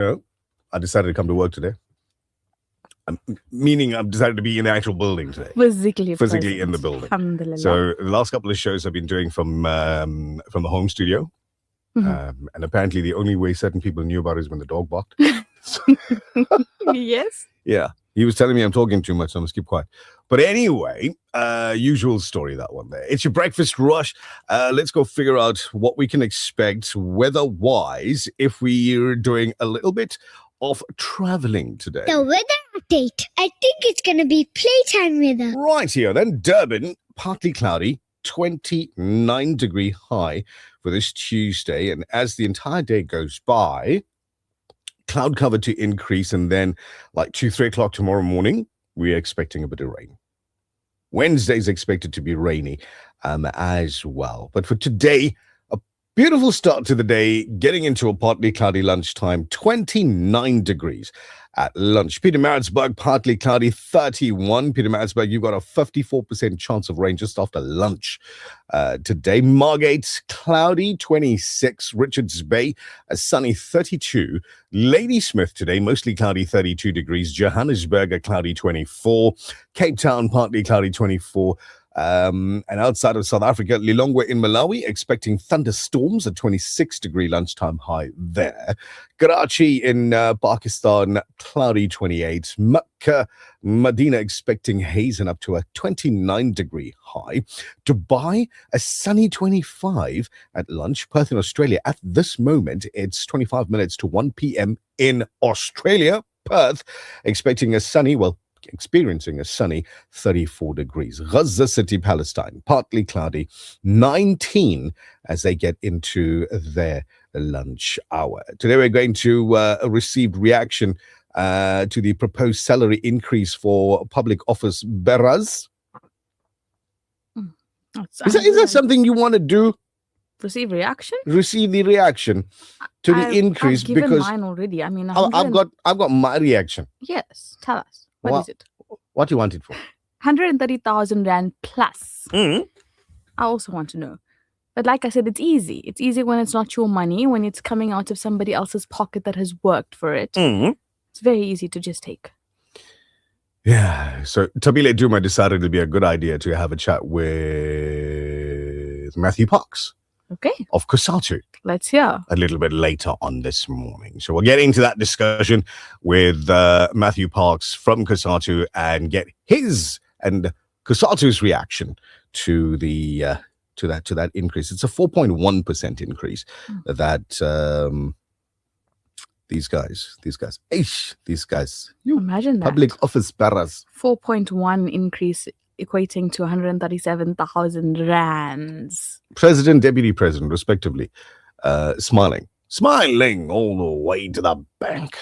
know, I decided to come to work today. Meaning I've decided to be in the actual building today. Physically in the building. Alhamdulillah. So the last couple of shows I've been doing from the home studio. And apparently the only way certain people knew about it is when the dog barked. Yes. Yeah. He was telling me I'm talking too much, so I'm going to keep quiet. But anyway, usual story, that one there. It's your breakfast rush. Let's go figure out what we can expect weather-wise if we're doing a little bit of traveling today. The weather update. I think it's going to be playtime weather. Right here, then Durban, partly cloudy, 29-degree high for this Tuesday. And as the entire day goes by, cloud cover to increase. And then like 2-3 o'clock tomorrow morning, we're expecting a bit of rain. Wednesday is expected to be rainy as well. But for today, beautiful start to the day, getting into a partly cloudy lunchtime, 29 degrees at lunch. Pietermaritzburg, partly cloudy, 31. Pietermaritzburg, you've got a 54% chance of rain just after lunch today. Margate, cloudy, 26. Richards Bay, a sunny 32. Ladysmith today, mostly cloudy, 32 degrees. Johannesburg, a cloudy 24. Cape Town, partly cloudy, 24. And outside of South Africa, Lilongwe in Malawi, expecting thunderstorms, a 26-degree lunchtime high there. Karachi in Pakistan, cloudy 28. Makkah, Medina expecting haze and up to a 29-degree high. Dubai, a sunny 25 at lunch. Perth in Australia, at this moment, it's 25 minutes to 1 p.m. in Australia. Perth, experiencing a sunny 34 degrees. Gaza City, Palestine, partly cloudy, 19 as they get into their lunch hour. Today we're going to receive reaction to the proposed salary increase for public office bearers. Is that something you want to do? Receive reaction? Receive the reaction to the increase. I've given because mine already. I mean, I've got my reaction. Yes, tell us. What is it? What do you want it for? 130,000 Rand plus. I also want to know. But like I said, it's easy. It's easy when it's not your money, when it's coming out of somebody else's pocket that has worked for it. It's very easy to just take. Yeah. So Tabile Duma decided it'd be a good idea to have a chat with Matthew Parks. Okay. Of COSATU. Let's hear. A little bit later on this morning. So we'll get into that discussion with Matthew Parks from COSATU and get his and COSATU's reaction to the to that increase. It's a 4.1% increase that these guys, you imagine that. Public office bearers. 4.1 increase equating to 137,000 rands. President, deputy president, respectively, smiling all the way to the bank.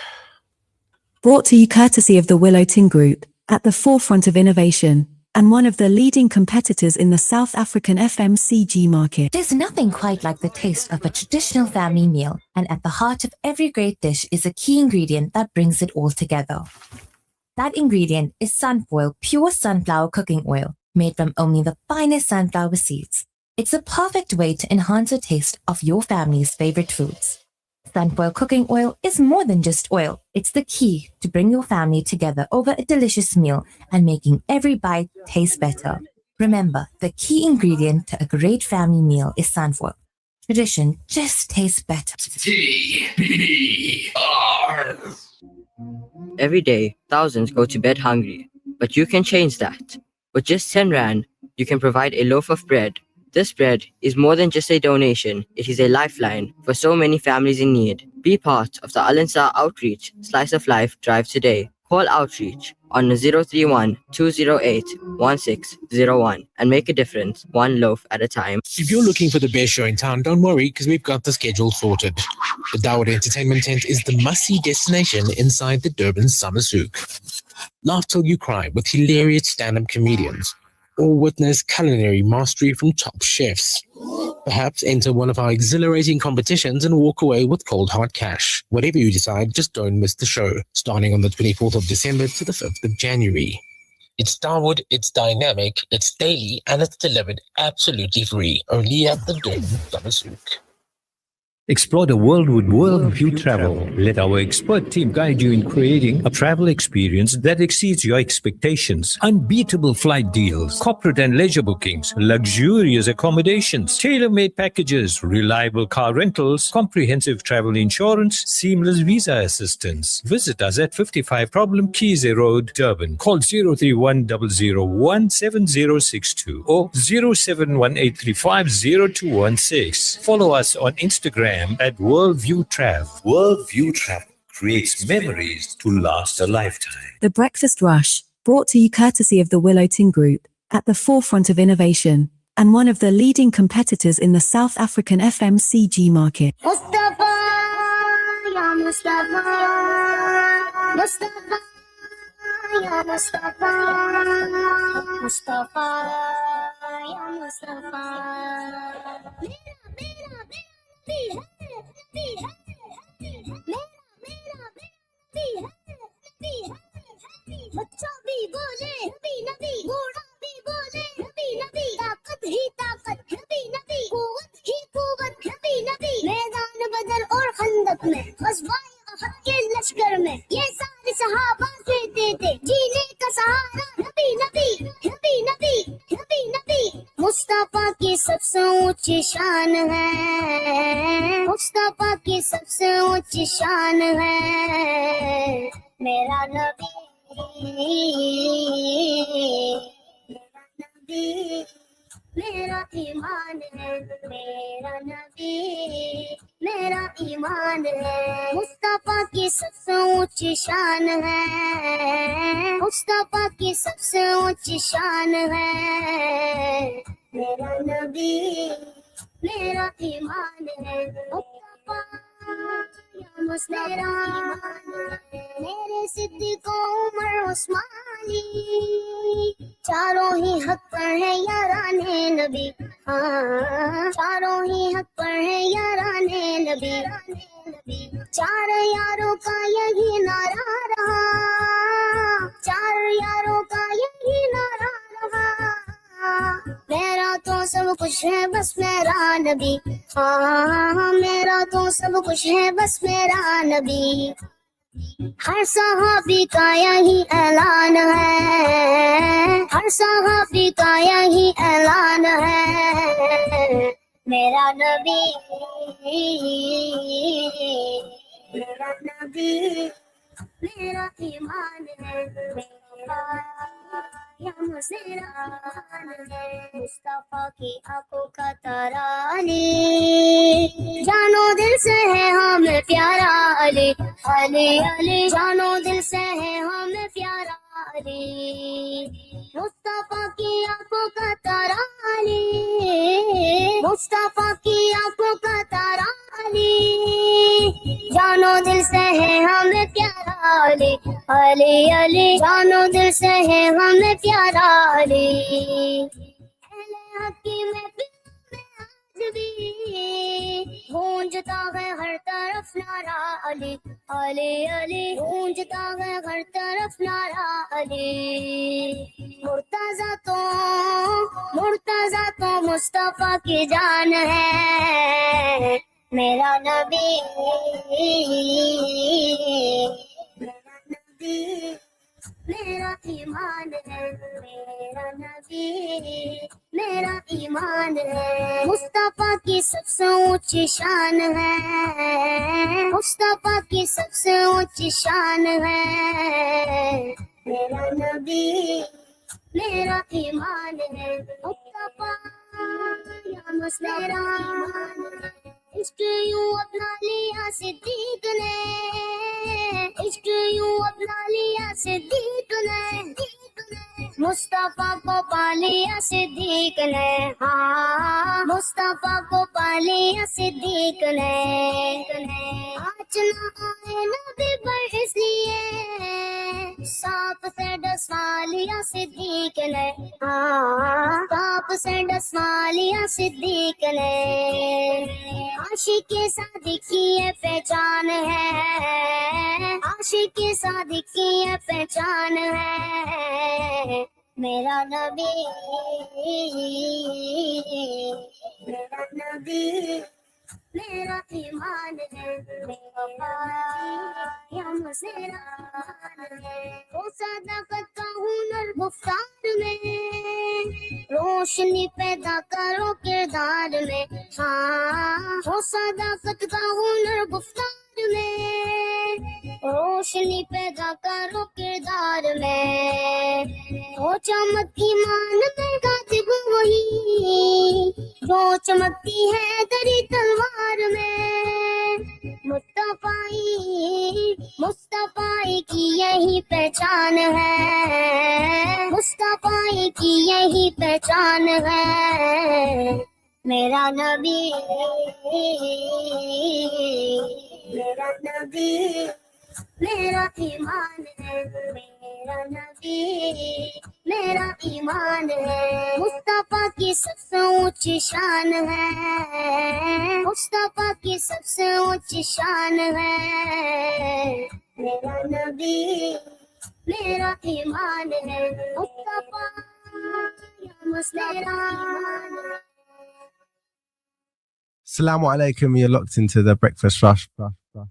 Brought to you courtesy of the Willow Tin Group, at the forefront of innovation, and one of the leading competitors in the South African FMCG market. There's nothing quite like the taste of a traditional family meal, and at the heart of every great dish is a key ingredient that brings it all together. That ingredient is Sunfoil pure sunflower cooking oil, made from only the finest sunflower seeds. It's a perfect way to enhance the taste of your family's favorite foods. Sunfoil cooking oil is more than just oil. It's the key to bring your family together over a delicious meal and making every bite taste better. Remember, the key ingredient to a great family meal is Sunfoil. Tradition just tastes better. Every day, thousands go to bed hungry, but you can change that. With just 10 Rand, you can provide a loaf of bread. This bread is more than just a donation, it is a lifeline for so many families in need. Be part of the Al-Ansar Outreach Slice of Life drive today. Call Outreach on 031-208-1601 and make a difference, one loaf at a time. If you're looking for the best show in town, don't worry, because we've got the schedule sorted. The Dawood Entertainment Tent is the must-see destination inside the Durban Summer Souk. Laugh till you cry with hilarious stand-up comedians, or witness culinary mastery from top chefs. Perhaps enter one of our exhilarating competitions and walk away with cold hard cash. Whatever you decide, just don't miss the show, starting on the 24th of December to the 5th of January. It's Dawood, it's dynamic, it's daily, and it's delivered absolutely free, only at the Durban Summer Souk. Explore the world with Worldview Travel. Let our expert team guide you in creating a travel experience that exceeds your expectations. Unbeatable flight deals, corporate and leisure bookings, luxurious accommodations, tailor-made packages, reliable car rentals, comprehensive travel insurance, seamless visa assistance. Visit us at 55 Problem Keys Road, Durban. Call 031 001 7062 or 0718350216. Follow us on Instagram at Worldview Travel. Worldview Travel creates memories to last a lifetime. The Breakfast Rush, brought to you courtesy of the Willow Tin Group, at the forefront of innovation, and one of the leading competitors in the South African FMCG market. Mustafa, ya Mustafa, Mustafa, ya Mustafa, Mustafa, ya Mustafa. Mera, mera, mera, बच्चा भी बोले नबी नबी, बूढ़ा भी बोले नबी नबी, ताकत ही ताकत नबी नबी, कुव्वत ही कुव्वत नबी नबी, मैदान बदर और खंदक में, ग़ज़वाए अहद के लश्कर में, ये सारे सहाबा कहते थे जीने का सहारा नबी नबी, नबी नबी, नबी नबी। मुस्तफा की सबसे ऊंची शान है, मुस्तफा की सबसे ऊंची शान है, मेरा नबी, मेरा नबी, मेरा ईमान है, मेरा नबी, मेरा ईमान है। मुस्तफा की सबसे ऊंची शान है, मुस्तफा की सबसे ऊंची शान है, मेरा नबी, मेरा ईमान है। मुस्तफा मेरा मेरे सिद्दीक़ उमर उस्मानी, चारों ही हक पर है याराने नबी, हाँ चारों ही हक पर है याराने नबी, चार यारों का यही नारा रहा, चार यारों का यही नारा रहा, मेरा तो सब कुछ है बस मेरा नबी, हाँ मेरा तो सब कुछ है बस मेरा नबी। हर सहाबी का यही ऐलान है, हर सहाबी का यही ऐलान है, मेरा नबी, मेरा नबी, मेरा ईमान है, मेरा या मुसलमान है। मुस्तफा की आंखों का तारा अली, जानो दिल से है हमें प्यारा अली, अली अली जानो दिल से है हमें प्यारा अली। मुस्तफा की आंखों का तारा अली, मुस्तफा की आंखों का तारा अली, जानो दिल से है हमें प्यारा अली, अली अली जानो दिल से है हमें प्यारा अली। अहले हकी में आज भी गूंजता है हर तरफ नारा अली, अली अली गूंजता है हर तरफ नारा अली। मुर्तजा तो मुस्तफा की जान है, मेरा नबी, मेरा नबी, मेरा ईमान है, मेरा नबी, मेरा ईमान है। मुस्तफा की सबसे ऊंची शान है, मुस्तफा की सबसे ऊंची शान है, मेरा नबी, मेरा ईमान है। मुस्तफा या मेरा इश्क यूं अपना लिया सिद्दीक ने, इश्क यूं अपना लिया सिद्दीक ने, मुस्तफा को पा लिया सिद्दीक ने, हाँ मुस्तफा को पा लिया सिद्दीक ने। आज ना आए नबी पर इसलिए सांप से डसवा लिया सिद्दीक ने, हाँ सांप से डसवा लिया सिद्दीक ने। आशिक़ सादिक़ की ये पहचान है, आशिक़ सादिक़ की ये पहचान है, मेरा नबी, मेरा नबी, मेरा ईमान है मेरा या मेरा ईमान है वो सदाकत का हुनर गुफ्तार में रोशनी पैदा करो किरदार में हाँ वो सदाकत का हुनर गुफ्तार में रोशनी पैदा करो किरदार में वो चमक ईमान में कातिब वही जो चमकती है दरी तलवार में मुस्तफाई की यही पहचान है मुस्तफाई की यही पहचान है मेरा नबी मेरा ईमान है मेरा नबी मेरा ईमान है मुस्तफा की सबसे ऊंची शान है मुस्तफा की सबसे ऊंची शान है मेरा नबी मेरा ईमान है मुस्तफा मेरा ईमान है Assalamu alaikum, you're locked into the Breakfast Rush.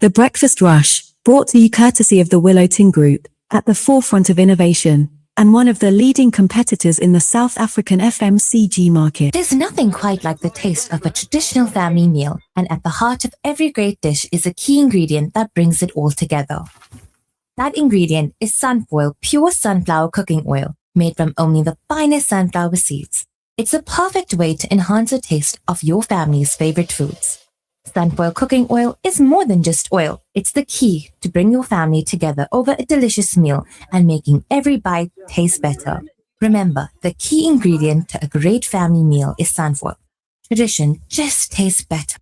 The Breakfast Rush, brought to you courtesy of the Willow Tin Group, at the forefront of innovation, and one of the leading competitors in the South African FMCG market. There's nothing quite like the taste of a traditional family meal, and at the heart of every great dish is a key ingredient that brings it all together. That ingredient is Sunfoil pure sunflower cooking oil, made from only the finest sunflower seeds. It's a perfect way to enhance the taste of your family's favorite foods. Sunfoil cooking oil is more than just oil. It's the key to bring your family together over a delicious meal and making every bite taste better. Remember, the key ingredient to a great family meal is sunfoil. Tradition just tastes better.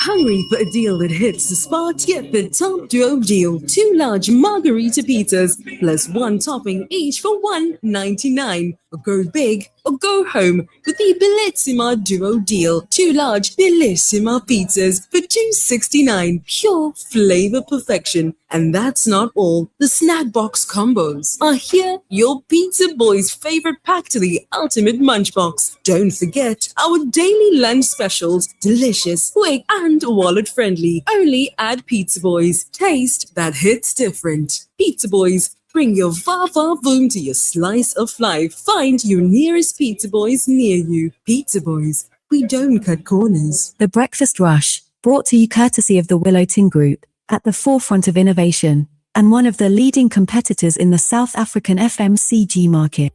Hungry for a deal that hits the spot? Get the top duo deal. 2 large margarita pizzas plus 1 topping each for $1.99. Or go big or go home with the Bellissima duo deal. 2 large Bellissima pizzas for $2.69. Pure flavor perfection. And that's not all. The snack box combos are here, your pizza boy's favorite pack to the ultimate munch box. Don't forget our daily lunch specials. Delicious, quick and wallet friendly. Only at Pizza Boys. Taste that hits different. Pizza Boys, bring your va-va-voom to your slice of life. Find your nearest Pizza Boys near you. Pizza Boys, we don't cut corners. The Breakfast Rush, brought to you courtesy of the Willow Tin Group, at the forefront of innovation, and one of the leading competitors in the South African FMCG market.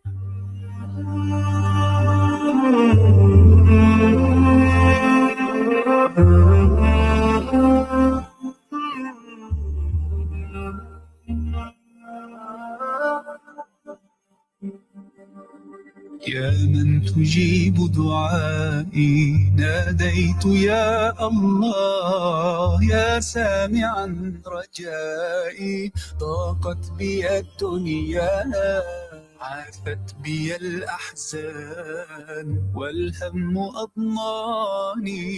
يا من تجيب دعائي ناديت يا الله يا سامعا رجائي ضاقت بي الدنيا عافت بي الأحزان والهم أضناني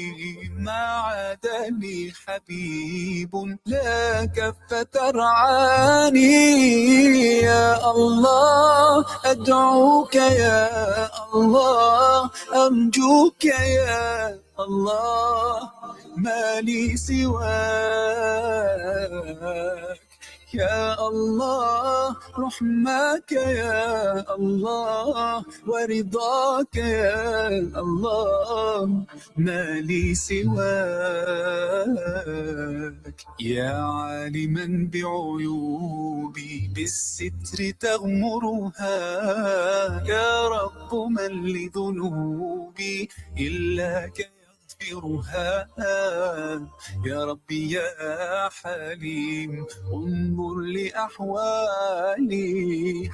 ما عاد لي حبيب لا كف ترعاني يا الله أدعوك يا الله أرجوك يا الله ما لي سواك يا الله رحمك يا الله ورضاك يا الله ما لي سواك يا عالما بعيوبي بالستر تغمرها يا رب من لذنوبي إلاك يغفرها يا ربي يا حليم انظر لأحوالي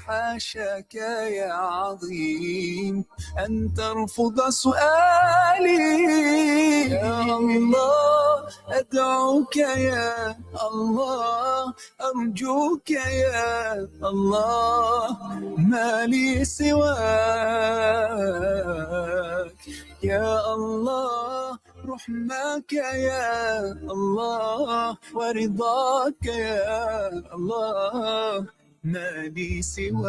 حاشاك يا عظيم أن ترفض سؤالي يا الله أدعوك يا الله أرجوك يا الله ما لي سواك يا الله رحمك يا الله ورضاك يا الله ما لي سواك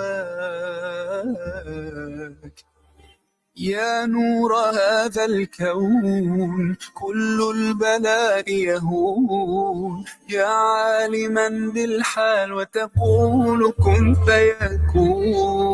يا نور هذا الكون كل البلاء يهون يا عالما بالحال وتقول كن فيكون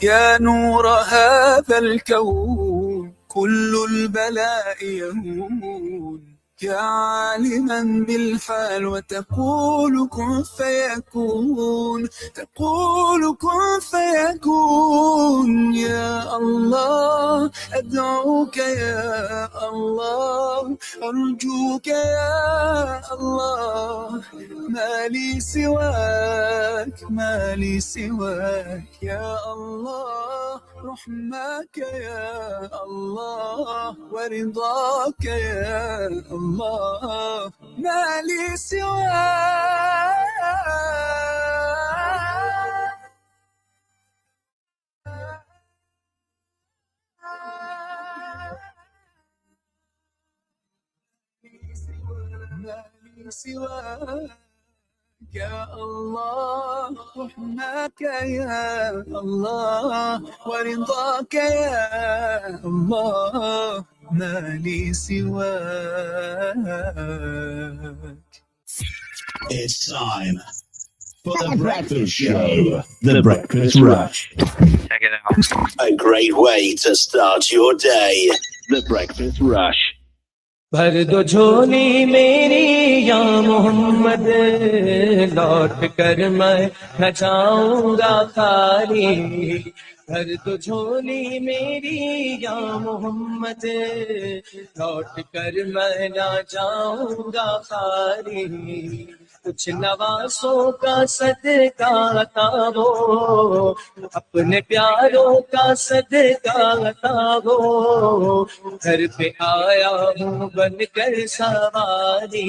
يا نور هذا الكون كل البلاء يهون يا عالما بالحال وتقول كن فيكون تقول كن فيكون يا الله أدعوك يا الله أرجوك يا الله ما لي سواك ما لي سواك يا الله رحمك يا الله ورضاك يا الله ما لي سواك ما لي سواك يا الله رحمك يا الله ورضاك يا الله ما لي سواك. It's time for the breakfast show, The Breakfast Rush. Check it out. A great way to start your day. The Breakfast Rush. भर दो झोली मेरी या मोहम्मद लौट कर मैं न जाऊंगा खाली भर दो झोली मेरी या मोहम्मद लौट कर मैं न जाऊंगा खाली कुछ नवासों का सदका अता हो अपने प्यारों का सदका अता हो घर पे आया हूँ बन कर सवारी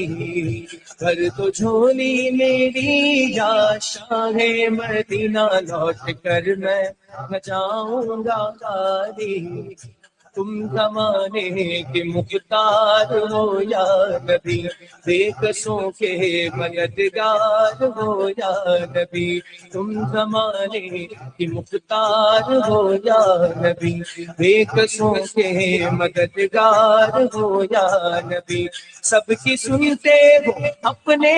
भर तो झोली मेरी या शाहे मदीना लौट कर मैं न जाऊंगा खाली तुम ज़माने के मुख्तार हो या नबी बेकसों के मददगार हो या नबी तुम ज़माने के मुख्तार हो या नबी बेकसों के मददगार हो या नबी सबकी सुनते हो अपने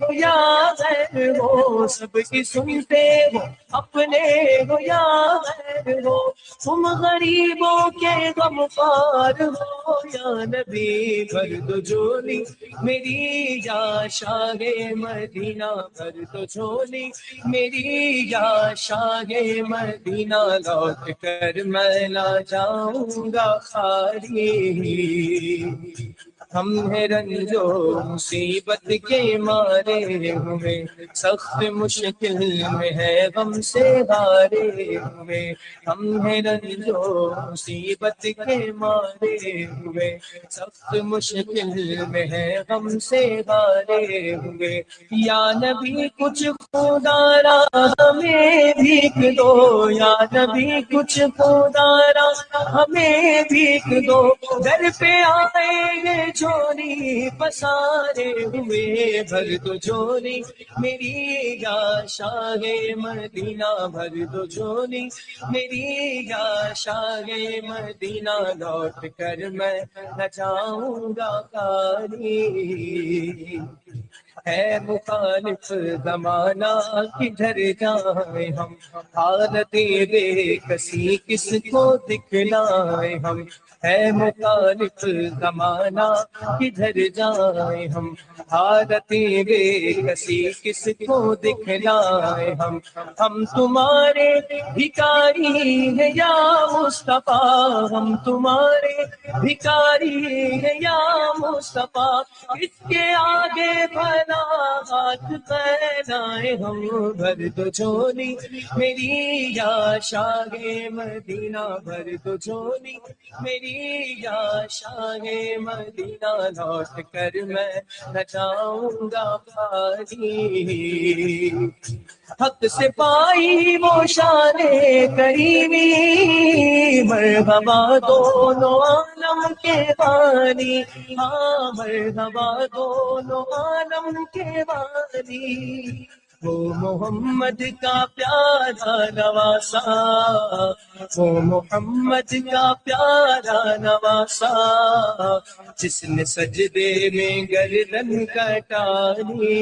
हो या गैर हो सबकी सुनते हो अपने हो या गैर हो तुम गरीबों के गमखार हो या नबी भर दो झोली मेरी या शाहे मदीना भर दो झोली मेरी या शाहे मदीना लौट कर मैं ना जाऊंगा खाली हम हैं रंजो मुसीबत के मारे हुए सख्त मुश्किल में है गम से हारे हुए हम हैं रंजो मुसीबत के मारे हुए सख्त मुश्किल में है गम से हारे हुए या नबी कुछ खुदारा हमें भीख दो या नबी कुछ खुदारा हमें भीख दो घर पे आएंगे झोली पसारे हुए भर दो झोली मेरी या शाहे मदीना भर दो झोली मेरी या शाहे मदीना लौट कर मैं न जाऊंगा खाली है मुखालिफ जमाना किधर जाए हम हालत बेकसी किसको दिखलाए हम है मुखालिफ जमाना किधर जाए हम हालत बेकसी किसको दिखलाए हम तुम्हारे भिखारी है या मुस्तफा हम तुम्हारे भिखारी है या मुस्तफा इसके आगे भला हाथ फैलाए हम भर दो झोली मेरी या शाहे मदीना भर दो झोली मेरी या शाहे मदीना लौट कर मैं न जाऊंगा खाली हक से पाई वो शाने करीमी मरहबा दोनों आलम के वाली हाँ मरहबा दोनों आलम के वाली وہ محمد کا پیارا نواسا، وہ محمد کا پیارا نواسا، جس نے سجدے میں گردن کٹانی،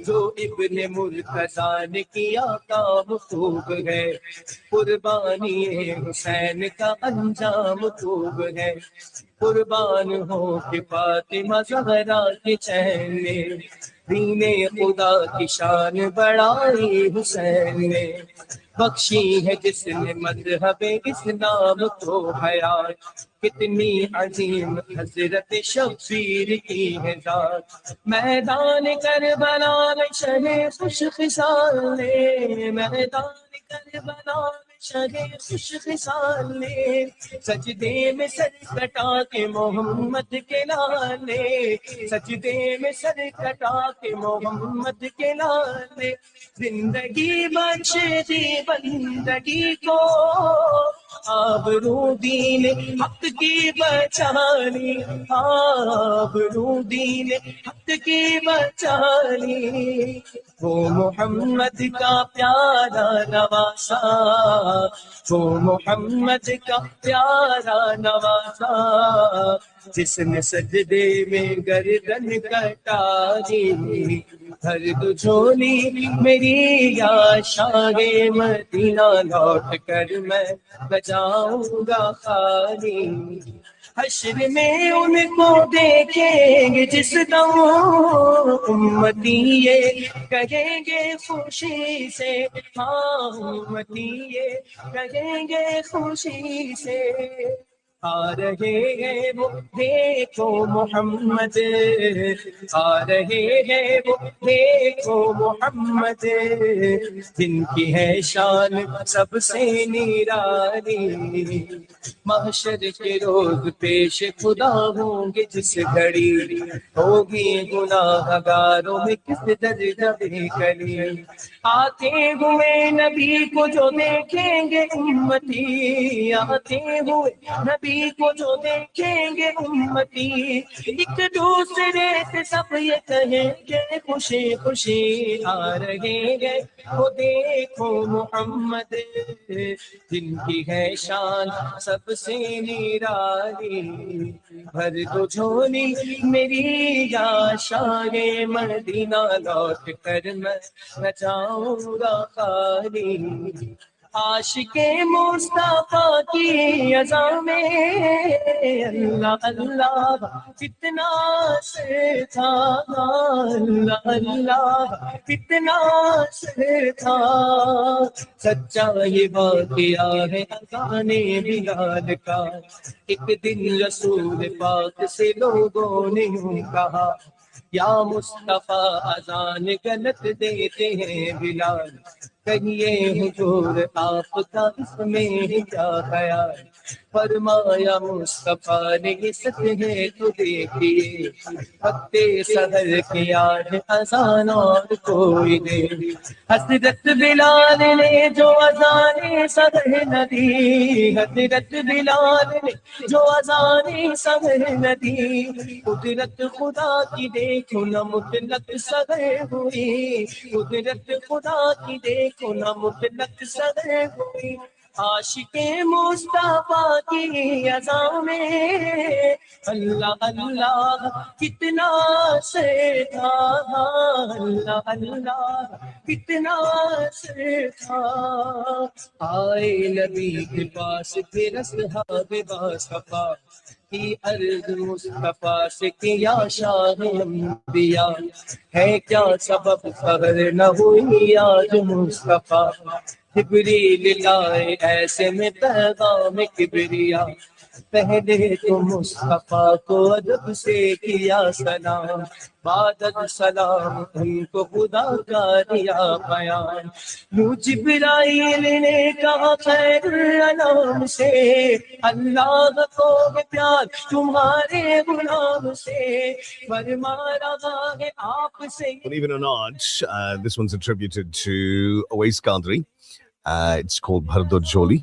جو ابن مرتضیٰ نے کیا کام خوب ہے، قربانی حسین کا انجام خوب ہے، قربان ہو کہ فاطمہ زہرا کے چین نے، دین خدا کی شان بڑھائی حسین نے، بخشی ہے جس نے مذہب اسلام کو حیات، کتنی عظیم حضرت شبیر کی ہے ذات، میدان کربلا میں شہ خوش خصال نے، میدان کربلا میں شہ خوش خصال نے، سجدے میں سر کٹا کے محمد کے لالے، سجدے میں سر کٹا کے محمد کے لالے، زندگی بخش دی بندگی کو، آبرو دین حق کی بچانی، آبرو دین حق کی بچانی، وہ محمد کا پیارا نواسا، وہ محمد کا پیارا نواسا، جس نے سجدے میں گردن کٹانی، ہر تو جھولی میری یا شاہ مدینہ، لوٹ کر میں بجاؤں گا خالی، حشر میں ان کو دیکھیں گے جس دم، امتی یہ کہیں گے خوشی سے، ہاں امتی یہ کہیں گے خوشی سے، آ رہے ہیں وہ دیکھو محمد، آ رہے ہیں وہ دیکھو محمد، جن کی ہے شان سب سے نرالی، محشر کے روز پیش خدا ہوں گے جس گھڑی، ہوگی گناہ گاروں میں کس درجہ بے کلی، آتے ہوئے نبی کو جو دیکھیں گے امتی، آتے ہوئے نبی کو جو دیکھیں گے امتی، ایک دوسرے سے سب یہ کہیں گے خوشی خوشی، آ رہے ہیں وہ دیکھو محمد، جن کی ہے شان سب سے نرالی، بھر دو جھولی میری یا شاہ مدینہ، لوٹ کر میں جاؤں گا خالی، عاشق مصطفیٰ کی اذا میں اللہ اللہ کتنا سر تھا، اللہ اللہ کتنا سر تھا، سچا یہ واقعہ ہے اذان بلال کا، ایک دن رسول پاک سے لوگوں نے یوں کہا، یا مصطفیٰ اذان غلط دیتے ہیں بلال، کہیے حضور آپ کا اس میں کیا خیال، فرمایا مصطفیٰ نے یہ سچ ہے تو دیکھیے، وقت سحر کیا ہے اذان اور کوئی دے، حضرت بلال نے جو اذان سحر نہ دی، حضرت بلال نے جو اذان سحر نہ دی، قدرت خدا کی دیکھو نہ مطلق سحر ہوئی، قدرت خدا کی دیکھو نہ مطلق سحر ہوئی، عاشق مصطفیٰ کی اذا میں اللہ اللہ کتنا سے تھا، اللہ اللہ کتنا سے تھا، آئے نبی کے پاس پھر اصحاب باصفا کی عرض مصطفیٰ سے کیا شاہ انبیاء، ہے کیا سبب فخر نہ ہوئی آج مصطفیٰ، جبریل لائے ایسے میں پیغام کبریا، پہلے تو مصطفیٰ کو ادب سے کیا سلام، بعد سلام ان کو خدا کا دیا بیان، یوں جبرائیل نے کہا خیر الانام سے، اللہ کو ہے پیار تمہارے غلام سے، فرما رہا ہے آپ سے. Believe it or not, this one's attributed to Awais Qadri. It's called Bhardo Joli.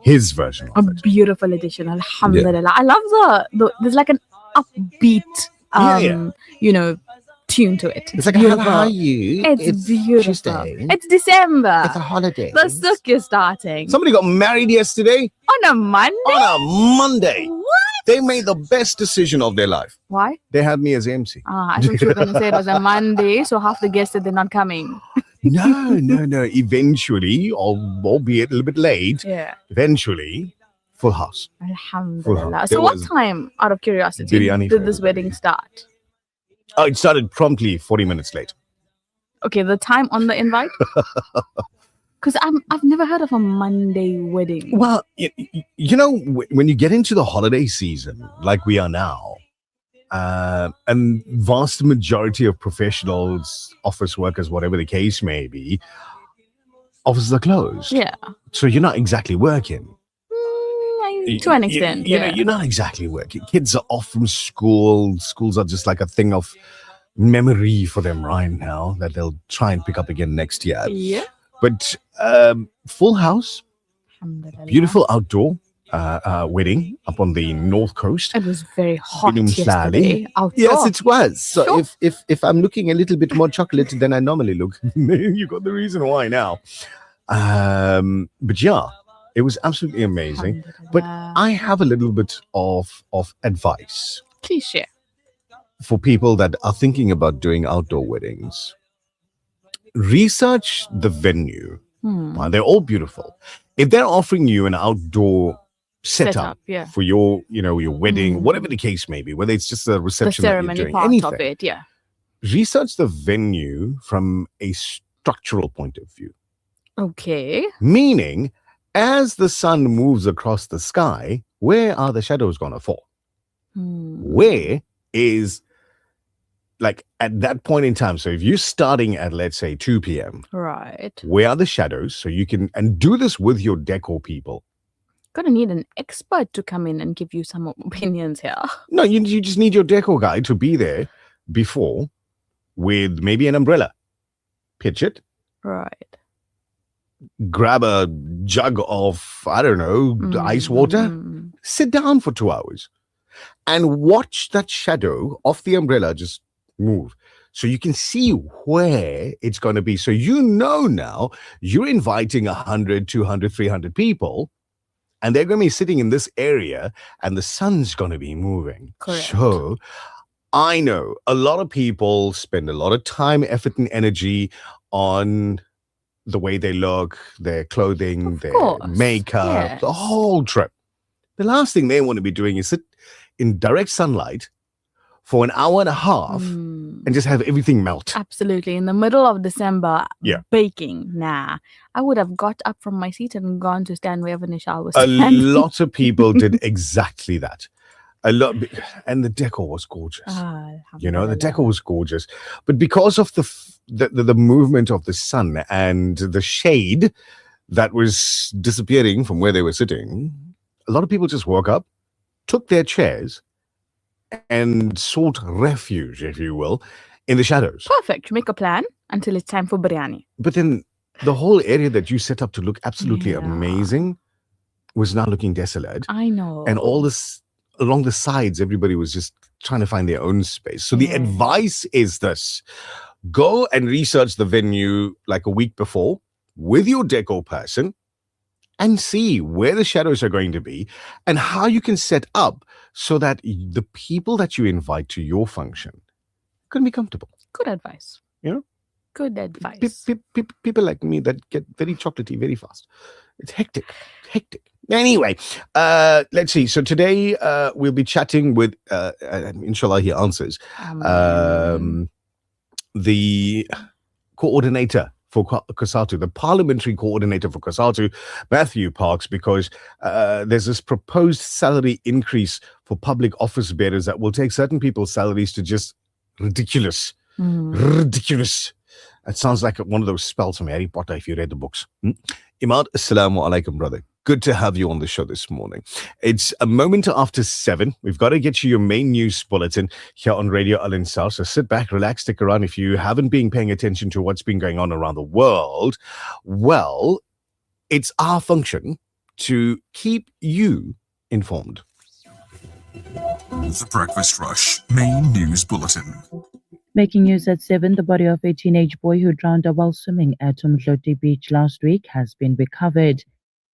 His version A of it. beautiful edition, alhamdulillah. I love the there's like an upbeat, Yeah. you know, tune to it. It's like, beautiful. how are you? It's beautiful. Tuesday. It's December. It's a holiday. The sook is starting. Somebody got married yesterday On a Monday? on a Monday. What? They made the best decision of their life. Why? They had me as MC. I thought you were going to say it was a Monday, so half the guests said they're not coming. No. Eventually, albeit a little bit late, Yeah. eventually, full house. Alhamdulillah. There So what was time, out of curiosity, biryani did for this wedding start? Oh, it started promptly 40 minutes late. Okay, the time on the invite? Because I've never heard of a Monday wedding. Well, you know, when you get into the holiday season, like we are now, and vast majority of professionals, office workers, whatever the case may be, offices are closed. Yeah. So you're not exactly working. To an extent, yeah. You're not exactly working. Kids are off from school. Schools are just like a thing of memory for them right now that they'll try and pick up again next year. Yeah. But full house, beautiful outdoor wedding up on the north coast. It was very hot yesterday. Outdoor. Yes, it was. So Sure. if I'm looking a little bit more chocolate than I normally look, you got the reason why now. But yeah, it was absolutely amazing. But I have a little bit of advice. Please share. For people that are thinking about doing outdoor weddings. Research the venue. They're all beautiful. If they're offering you an outdoor setup yeah. for your wedding, whatever the case may be, whether it's just a The reception that you're ceremony doing, part anything, of it, yeah. research the venue from a structural point of view. Okay. Meaning, as the sun moves across the sky, where are the shadows going to fall? Where is, like, at that point in time, so if you're starting at, let's say, 2 p.m., Right. where are the shadows? So you can, and do this with your decor people. Gonna need an expert to come in and give you some opinions here. No, you just need your decor guy to be there before with maybe an umbrella. Pitch it. Right. Grab a jug of, I don't know, ice water. Sit down for 2 hours and watch that shadow of the umbrella just move. So you can see where it's going to be. So you know now you're inviting 100, 200, 300 people, and they're going to be sitting in this area, and the sun's going to be moving. Correct. So I know a lot of people spend a lot of time, effort, and energy on the way they look, their clothing, their makeup, the whole trip. The last thing they want to be doing is sit in direct sunlight for an hour and a half and just have everything melt. Absolutely. In the middle of December, Yeah. baking. Nah. I would have got up from my seat and gone to stand wherever Nishal was A standing. lot of people did exactly that. A lot, and the decor was gorgeous. The decor was gorgeous, but because of the movement of the sun and the shade that was disappearing from where they were sitting, a lot of people just woke up, took their chairs, and sought refuge, if you will, in the shadows. Perfect. Make a plan until it's time for biryani. But then the whole area that you set up to look absolutely amazing was now looking desolate. I know. And all this along the sides, everybody was just trying to find their own space. So the advice is this: go and research the venue like a week before with your decor person and see where the shadows are going to be and how you can set up so that the people that you invite to your function can be comfortable. Good advice. You know? Good advice. People like me that get very chocolatey very fast. It's hectic. Anyway, let's see. So today we'll be chatting with, inshallah he answers, the coordinator for COSATU, the parliamentary coordinator for COSATU, Matthew Parks, because there's this proposed salary increase for public office bearers that will take certain people's salaries to just ridiculous. Ridiculous. It sounds like one of those spells from Harry Potter if you read the books. Imad, assalamu alaikum, brother. Good to have you on the show this morning. It's a moment after 7. We've got to get you your main news bulletin here on Radio Al Ansar. So sit back, relax, stick around. If you haven't been paying attention to what's been going on around the world, well, it's our function to keep you informed. The Breakfast Rush Main News Bulletin. Making news at 7, the body of a teenage boy who drowned while swimming at Umdloti Beach last week has been recovered.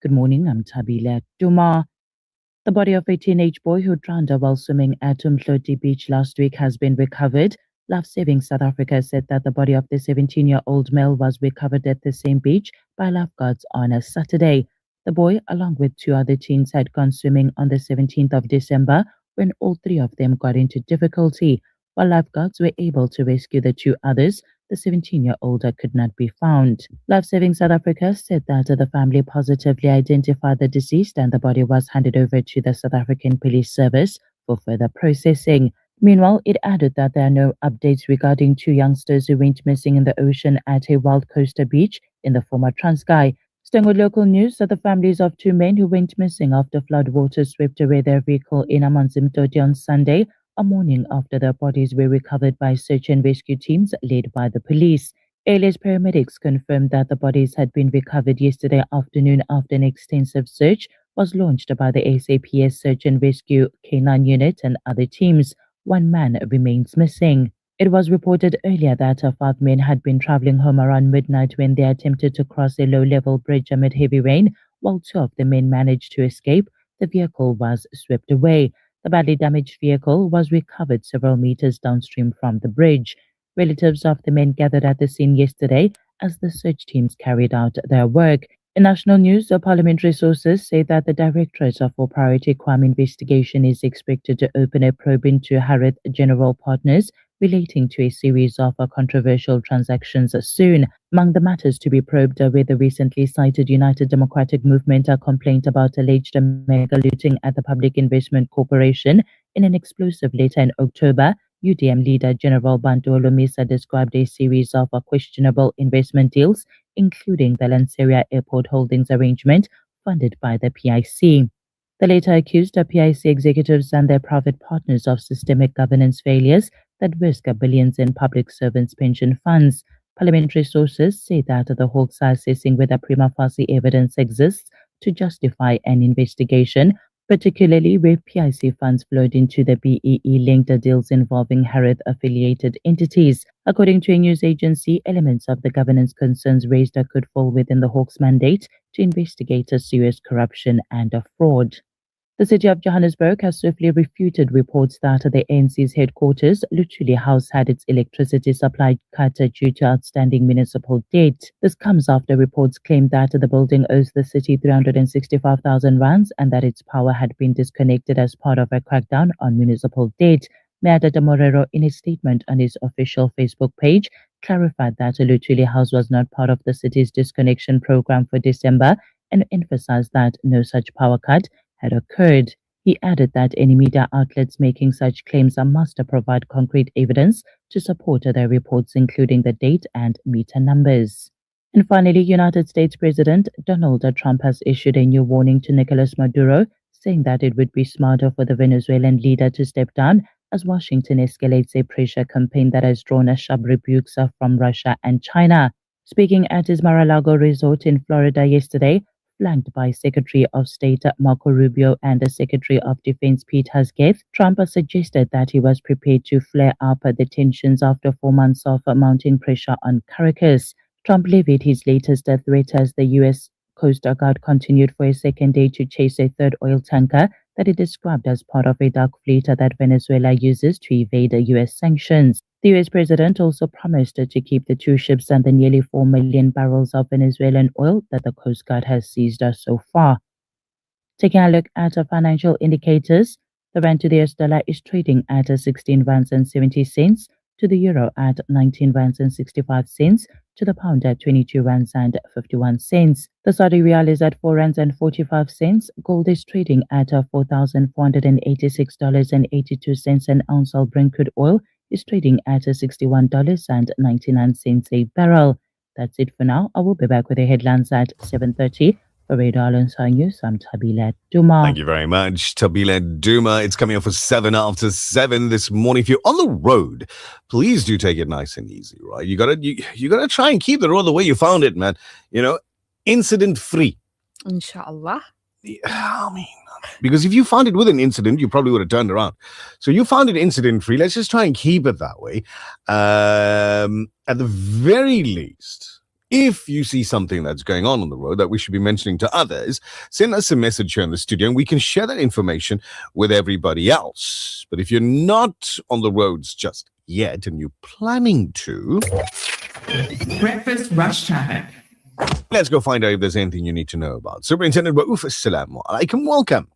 Good morning, I'm Tabila Duma. The body of a teenage boy who drowned while swimming at Umdloti Beach last week has been recovered. Life Saving South Africa said that the body of the 17-year-old male was recovered at the same beach by lifeguards on a Saturday. The boy, along with 2 other teens, had gone swimming on the 17th of December when all 3 of them got into difficulty. While lifeguards were able to rescue the 2 others, the 17-year-old could not be found. Life Saving South Africa said that the family positively identified the deceased and the body was handed over to the South African Police Service for further processing. Meanwhile, it added that there are no updates regarding 2 youngsters who went missing in the ocean at a Wild Coaster beach in the former Transkei. Staying with local news, that the families of 2 men who went missing after floodwater swept away their vehicle in Amanzimtoti on Sunday, a morning after their bodies were recovered by search and rescue teams led by the police. Alias paramedics confirmed that the bodies had been recovered yesterday afternoon after an extensive search was launched by the SAPS Search and Rescue K9 unit and other teams. 1 man remains missing. It was reported earlier that 5 men had been traveling home around midnight when they attempted to cross a low-level bridge amid heavy rain. While 2 of the men managed to escape, the vehicle was swept away. The badly damaged vehicle was recovered several meters downstream from the bridge. Relatives of the men gathered at the scene yesterday as the search teams carried out their work. In national news, the parliamentary sources say that the Directorate for Priority Crime Investigation is expected to open a probe into Harith General Partners relating to a series of controversial transactions soon. Among the matters to be probed were the recently cited United Democratic Movement complaint about alleged mega looting at the Public Investment Corporation. In an explosive letter in October, UDM leader General Bantu Olomisa described a series of questionable investment deals, including the Lanseria Airport Holdings arrangement funded by the PIC. The letter accused the PIC executives and their private partners of systemic governance failures that risk billions in public servants' pension funds. Parliamentary sources say that the Hawks are assessing whether prima facie evidence exists to justify an investigation, particularly where PIC funds flowed into the BEE-linked deals involving Harith-affiliated entities. According to a news agency, elements of the governance concerns raised could fall within the Hawks' mandate to investigate serious corruption and fraud. The city of Johannesburg has swiftly refuted reports that the ANC's headquarters, Luthuli House, had its electricity supply cut due to outstanding municipal debt. This comes after reports claimed that the building owes the city 365,000 rands and that its power had been disconnected as part of a crackdown on municipal debt. Mayor Dada Morero, in a statement on his official Facebook page, clarified that Luthuli House was not part of the city's disconnection program for December and emphasized that no such power cut had occurred. He added that any media outlets making such claims must provide concrete evidence to support their reports, including the date and meter numbers. And finally, United States President Donald Trump has issued a new warning to Nicolas Maduro, saying that it would be smarter for the Venezuelan leader to step down as Washington escalates a pressure campaign that has drawn sharp rebukes from Russia and China. Speaking at his Mar-a-Lago resort in Florida yesterday, flanked by Secretary of State Marco Rubio and the Secretary of Defense Pete Hegseth, Trump suggested that he was prepared to flare up the tensions after 4 months of mounting pressure on Caracas. Trump levied his latest threat as the U.S. Coast Guard continued for a second day to chase a 3rd oil tanker that he described as part of a dark fleet that Venezuela uses to evade U.S. sanctions. The U.S. president also promised to keep the 2 ships and the nearly 4 million barrels of Venezuelan oil that the Coast Guard has seized so far. Taking a look at financial indicators, the rand to the US dollar is trading at 16 rands and 70 cents, to the euro at 19 rands and 65 cents, to the pound at 22 rands and 51 cents. The Saudi Riyal is at 4 rands and 45 cents. Gold is trading at $4,486.82 an ounce. Brent crude oil is trading at $61.99 a barrel. That's it for now. I will be back with the headlines at 7:30. For Radio Island News, I'm Tabila Duma. Thank you very much, Tabila Duma. It's coming up for 7 after 7 this morning. If you're on the road, please do take it nice and easy, right? You gotta try and keep the road the way you found it, man. You know, incident free. Inshallah. I mean, Because if you found it with an incident, you probably would have turned around. So you found it incident-free. Let's just try and keep it that way. At the very least, if you see something that's going on the road that we should be mentioning to others, send us a message here in the studio and we can share that information with everybody else. But if you're not on the roads just yet and you're planning to... Breakfast rush traffic. Let's go find out if there's anything you need to know about. Superintendent Raouf, assalamu alaikum. Welcome.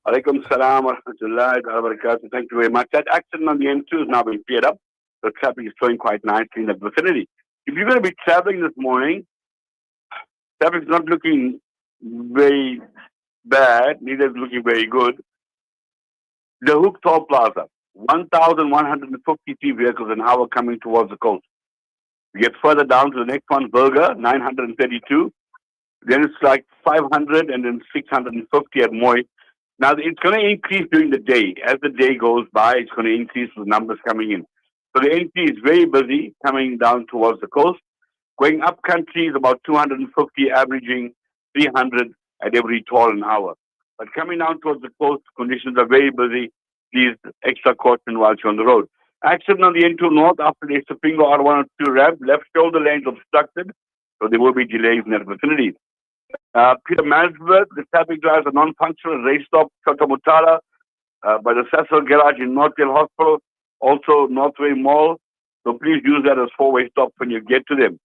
Alaikum salam wa rahmatullahi wa barakatuh. Thank you very much. That accident on the N2 has now been cleared up. The traffic is flowing quite nicely in the vicinity. If you're going to be traveling this morning, traffic is not looking very bad, neither is looking very good. The Hook Toll Plaza, 1,153 vehicles an hour coming towards the coast. You get further down to the next one, Burger, 932. Then it's like 500 and then 650 at Moy. Now, it's going to increase during the day. As the day goes by, it's going to increase with numbers coming in. So the NT is very busy coming down towards the coast. Going up country is about 250, averaging 300 at every toll an hour. But coming down towards the coast, conditions are very busy. Please extra caution while you're on the road. Accident on the N2 North after the Sapingo R102 ramp, left shoulder lanes obstructed, so there will be delays in that vicinity. Peter Mansburg, the traffic drives are non-functional, race stop, Chotamutara, by the Cecil Garage in Northville Hospital, also Northway Mall, so please use that as four-way stop when you get to them.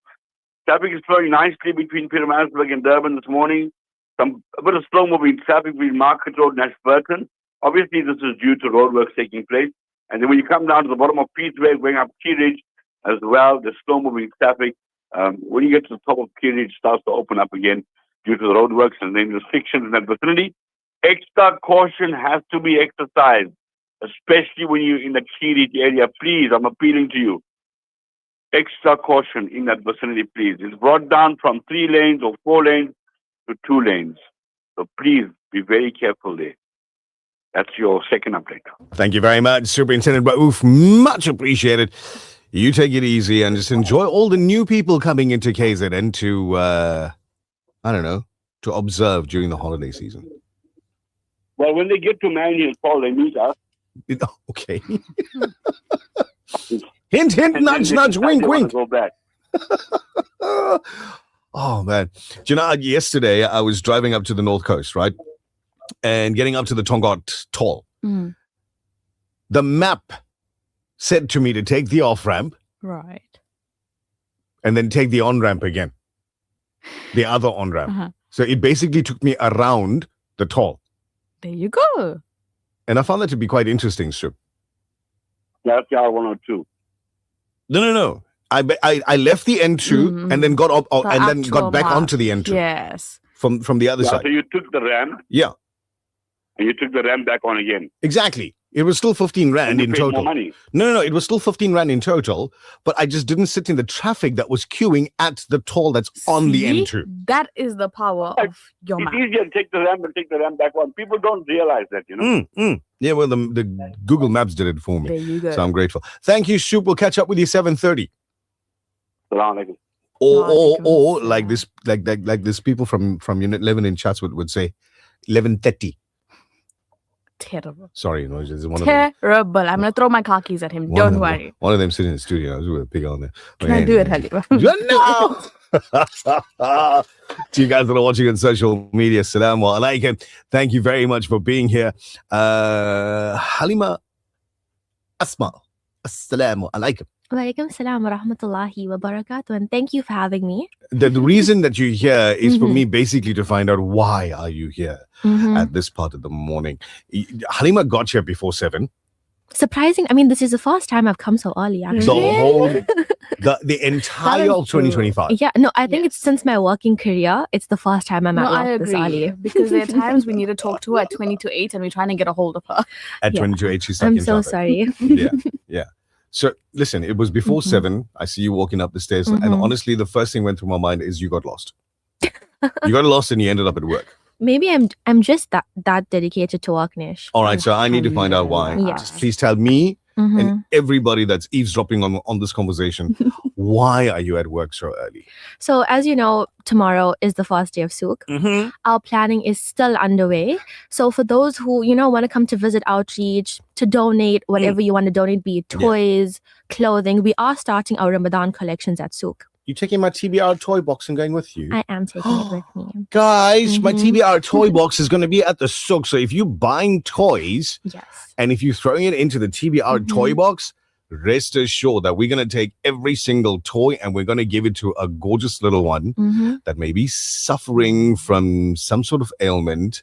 Traffic is flowing nicely between Peter Mansburg and Durban this morning. A bit of slow-moving traffic between Market Road and Ashburton. Obviously, this is due to roadworks taking place. And then when you come down to the bottom of Peatsway, going up Key Ridge as well, the slow-moving traffic. When you get to the top of Key Ridge, it starts to open up again due to the roadworks and then restrictions in that vicinity. Extra caution has to be exercised, especially when you're in the Key Ridge area. Please, I'm appealing to you. Extra caution in that vicinity, please. It's brought down from 3 lanes or 4 lanes to 2 lanes. So please be very careful there. That's your second update. Thank you very much, Superintendent Raouf. Much appreciated. You take it easy and just enjoy all the new people coming into KZN to observe during the holiday season. Well, when they get to Manuel Paul, they meet us. Okay. Hint, hint, nudge, nudge, wink, wink. Go back. Oh, man. Do you know, yesterday I was driving up to the North Coast, right? And getting up to the Tongaat Toll. Mm. The map said to me to take the off-ramp. Right. And then take the on-ramp again. The other on-ramp. Uh-huh. So it basically took me around the toll. There you go. And I found that to be quite interesting, Sir. That's the R102. No. I left the N2 and then got up and then got back onto the N2. Yes. From the other side. So you took the ramp. Yeah. And you took the ramp back on again. Exactly. It was still 15 Rand in total. More money. No. It was still 15 Rand in total, but I just didn't sit in the traffic that was queuing at the toll that's on the N2. That is the power of your map. It's easier to take the ramp and take the ramp back on. People don't realize that, you know. Yeah, well, the Google Maps did it for me. There you go. So I'm grateful. Thank you, Shoop. We'll catch up with you 7:30. Assalamu alaikum. Or like this people from Unit 11 in Chatswood would say 11:30. Terrible. Sorry, one of them. Terrible. I'm going to throw my car keys at him. Don't worry. One of them sitting in the studio. I was with a pig on there. Can I do it, Halima? No! To you guys that are watching on social media, Assalamu alaikum. Thank you very much for being here. Halima Asma, Assalamu alaikum. Walaikum salam wa rahmatullahi wa barakatuh, and thank you for having me. The reason that you're here is for me basically to find out why are you here at this part of the morning. Halima got here before 7. Surprising. I mean, this is the first time I've come so early, actually. The entire of 2025. Yeah, no, I think it's since my working career, it's the first time I'm at work this early. Because there are times we need to talk to her at 20 to 8 and we're trying to get a hold of her. At 20 to 8, she's stuck I'm in so traffic. sorry. Yeah. So listen, it was before 7. I see you walking up the stairs, and honestly, the first thing went through my mind is you got lost. You got lost, and you ended up at work. Maybe I'm just that dedicated to work, Nish. All right, so I need to find out why. Yes. Just please tell me and everybody that's eavesdropping on this conversation, why are you at work so early? So, as you know, tomorrow is the first day of Souk. Our planning is still underway. So, for those who, want to come to visit Outreach, to donate whatever you want to donate, be it toys, clothing, we are starting our Ramadan collections at Souk. You taking my TBR toy box and going with you? I am taking it with me. Guys, my TBR toy box is going to be at the souk. So if you're buying toys and if you're throwing it into the TBR toy box, rest assured that we're going to take every single toy and we're going to give it to a gorgeous little one that may be suffering from some sort of ailment,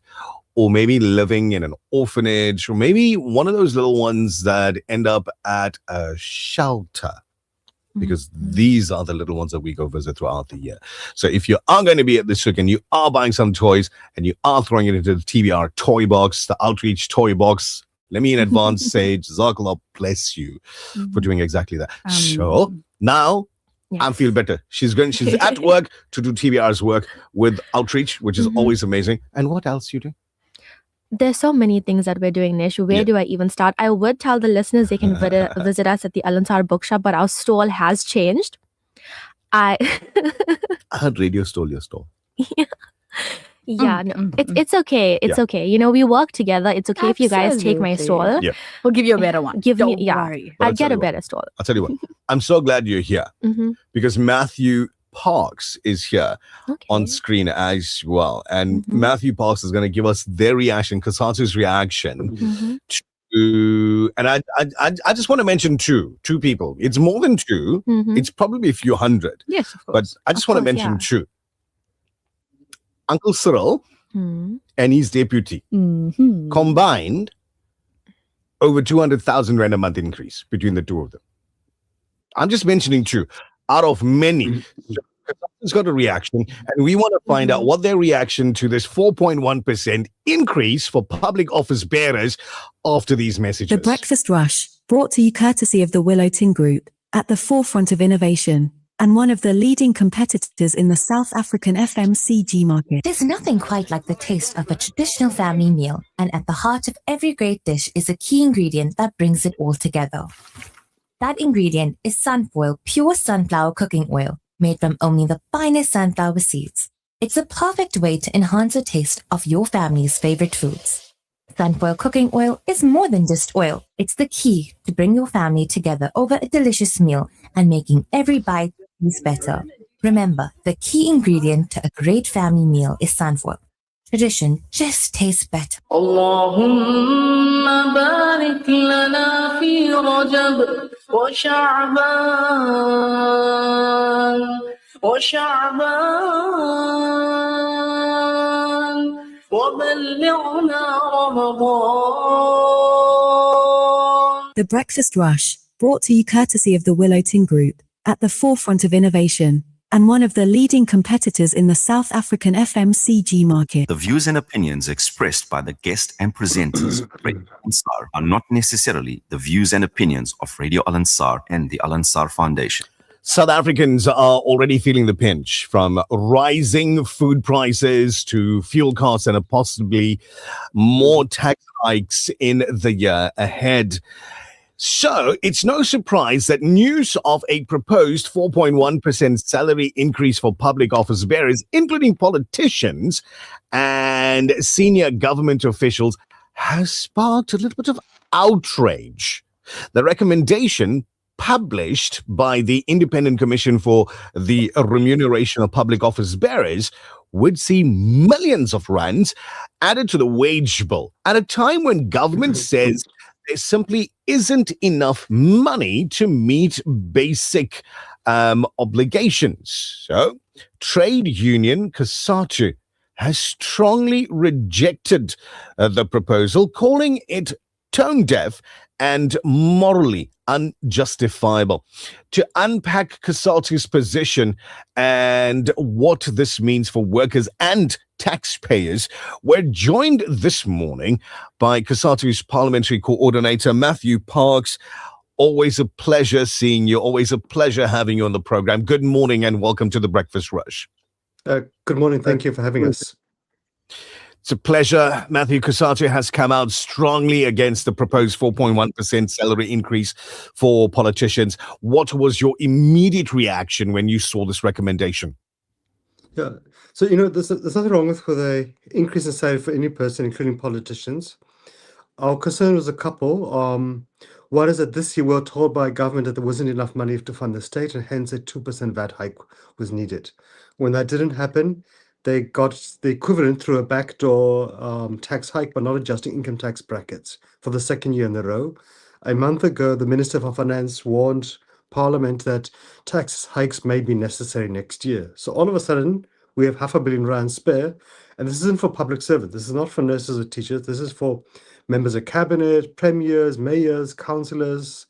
or maybe living in an orphanage, or maybe one of those little ones that end up at a shelter. Because these are the little ones that we go visit throughout the year. So if you are going to be at the souk and you are buying some toys and you are throwing it into the TBR toy box, the Outreach toy box, let me in advance say, Jazakallah bless you for doing exactly that. So now I feel better. She's at work to do TBR's work with Outreach, which is always amazing. And what else you do? There's so many things that we're doing, Nish. Where do I even start? I would tell the listeners they can visit us at the Al Ansar bookshop, but our stall has changed. I heard radio stole your stall. Yeah, no, it's okay. It's okay. We work together. It's okay if you guys take my stall. Yeah. We'll give you a better one. Don't worry. I'll get a better stall. I'll tell you what. I'm so glad you're here because Matthew Parks is here on screen as well. And Matthew Parks is going to give us their reaction, Kasatu's reaction to, and I just want to mention two people. It's more than two. It's probably a few hundred. Yes, of course. But I just want to mention two. Uncle Cyril and his deputy combined over 200,000 rand a month increase between the two of them. I'm just mentioning two out of many. It's got a reaction, and we want to find out what their reaction to this 4.1% increase for public office bearers after these messages. The Breakfast Rush, brought to you courtesy of the Willowton Group, at the forefront of innovation, and one of the leading competitors in the South African FMCG market. There's nothing quite like the taste of a traditional family meal, and at the heart of every great dish is a key ingredient that brings it all together. That ingredient is Sunfoil Pure Sunflower Cooking Oil, made from only the finest sunflower seeds. It's a perfect way to enhance the taste of your family's favorite foods. Sunfoil Cooking Oil is more than just oil. It's the key to bring your family together over a delicious meal and making every bite taste better. Remember, the key ingredient to a great family meal is sunfoil. Tradition just tastes better. Allahumma barik lana fi Rajab wa Sha'ban wa ballighna Ramadan. The Breakfast Rush, brought to you courtesy of the Willowton Group, at the forefront of innovation, and one of the leading competitors in the South African FMCG market. The views and opinions expressed by the guest and presenters of Radio Al Ansar are not necessarily the views and opinions of Radio Al Ansar and the Al Ansar Foundation. South Africans are already feeling the pinch, from rising food prices to fuel costs and possibly more tax hikes in the year ahead. So it's no surprise that news of a proposed 4.1% salary increase for public office bearers, including politicians and senior government officials, has sparked a little bit of outrage. The recommendation, published by the Independent Commission for the Remuneration of Public Office Bearers, would see millions of rands added to the wage bill at a time when government says there simply isn't enough money to meet basic obligations. So, trade union Kasatu has strongly rejected the proposal, calling it tone deaf and morally unjustifiable. To unpack Kasatu's position and what this means for workers and taxpayers, we're joined this morning by Kasatu's parliamentary coordinator, Matthew Parks. Always a pleasure seeing you. Always a pleasure having you on the program. Good morning and welcome to the Breakfast Rush. Good morning. Thank you for having us. It's a pleasure. Matthew Kusate has come out strongly against the proposed 4.1% salary increase for politicians. What was your immediate reaction when you saw this recommendation? Yeah. So, there's nothing wrong with a increase in salary for any person, including politicians. Our concern was a couple. One is that this year we were told by government that there wasn't enough money to fund the state, and hence a 2% VAT hike was needed. When that didn't happen, they got the equivalent through a backdoor tax hike, but not adjusting income tax brackets for the second year in a row. A month ago, the Minister for Finance warned Parliament that tax hikes may be necessary next year. So all of a sudden, we have R500 million spare, and this isn't for public servants. This is not for nurses or teachers. This is for members of cabinet, premiers, mayors, councillors,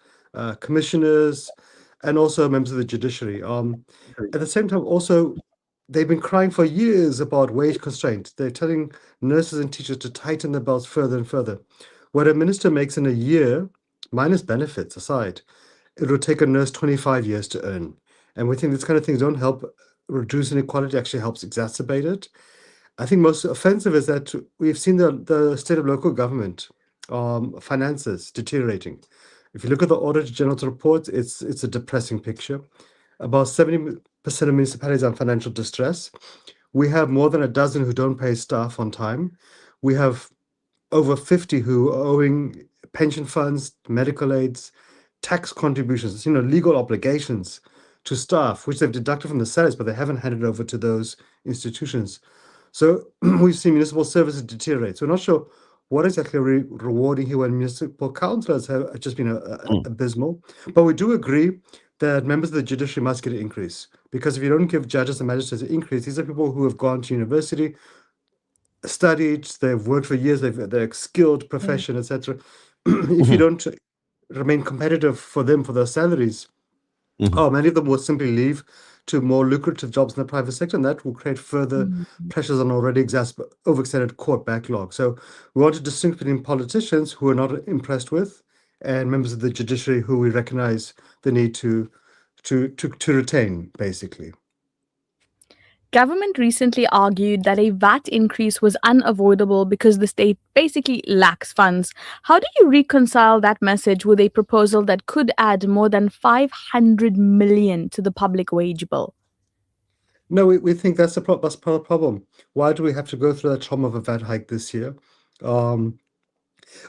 commissioners, and also members of the judiciary. At the same time, also, they've been crying for years about wage constraint. They're telling nurses and teachers to tighten their belts further and further. What a minister makes in a year, minus benefits aside, it will take a nurse 25 years to earn. And we think these kind of things don't help reduce inequality, actually helps exacerbate it. I think most offensive is that we've seen the state of local government finances deteriorating. If you look at the Auditor General's report, it's a depressing picture. About 70% of municipalities are in financial distress. We have more than a dozen who don't pay staff on time. We have over 50 who are owing pension funds, medical aids, tax contributions, legal obligations to staff, which they've deducted from the salaries, but they haven't handed over to those institutions. So we've seen municipal services deteriorate. So we're not sure what exactly rewarding here when municipal councillors have just been abysmal. But we do agree that members of the judiciary must get an increase, because if you don't give judges and magistrates an increase, these are people who have gone to university, studied, they've worked for years, they're a skilled profession, etc. If you don't remain competitive for them for their salaries, many of them will simply leave to more lucrative jobs in the private sector, and that will create further pressures on already overextended court backlog. So we want to distinguish between politicians who we're not impressed with and members of the judiciary who we recognize the need to retain, basically. Government recently argued that a VAT increase was unavoidable because the state basically lacks funds. How do you reconcile that message with a proposal that could add more than 500 million to the public wage bill? No, we think that's part of the problem. Why do we have to go through that trauma of a VAT hike this year?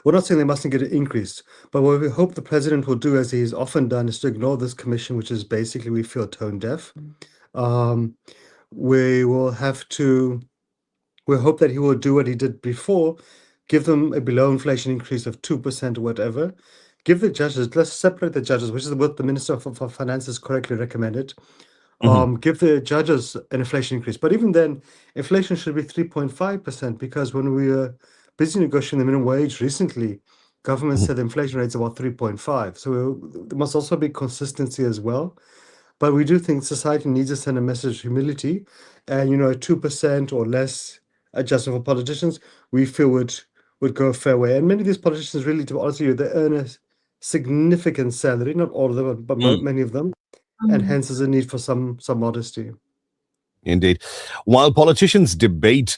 We're not saying they mustn't get it increased, but what we hope the president will do, as he's often done, is to ignore this commission, which is basically, we feel, tone deaf. We hope that he will do what he did before, give them a below inflation increase of 2% or whatever. Give the judges, let's separate the judges, which is what the Minister for Finance has correctly recommended. Give the judges an inflation increase. But even then, inflation should be 3.5%, because when we were busy negotiating the minimum wage recently, government said the inflation rate's about 3.5. So there must also be consistency as well. But we do think society needs to send a message of humility, and a 2% or less adjustment for politicians, we feel would go a fair way. And many of these politicians, really, to be honest with you, they earn a significant salary, not all of them, but many of them, and hence there's a need for some modesty. Indeed. While politicians debate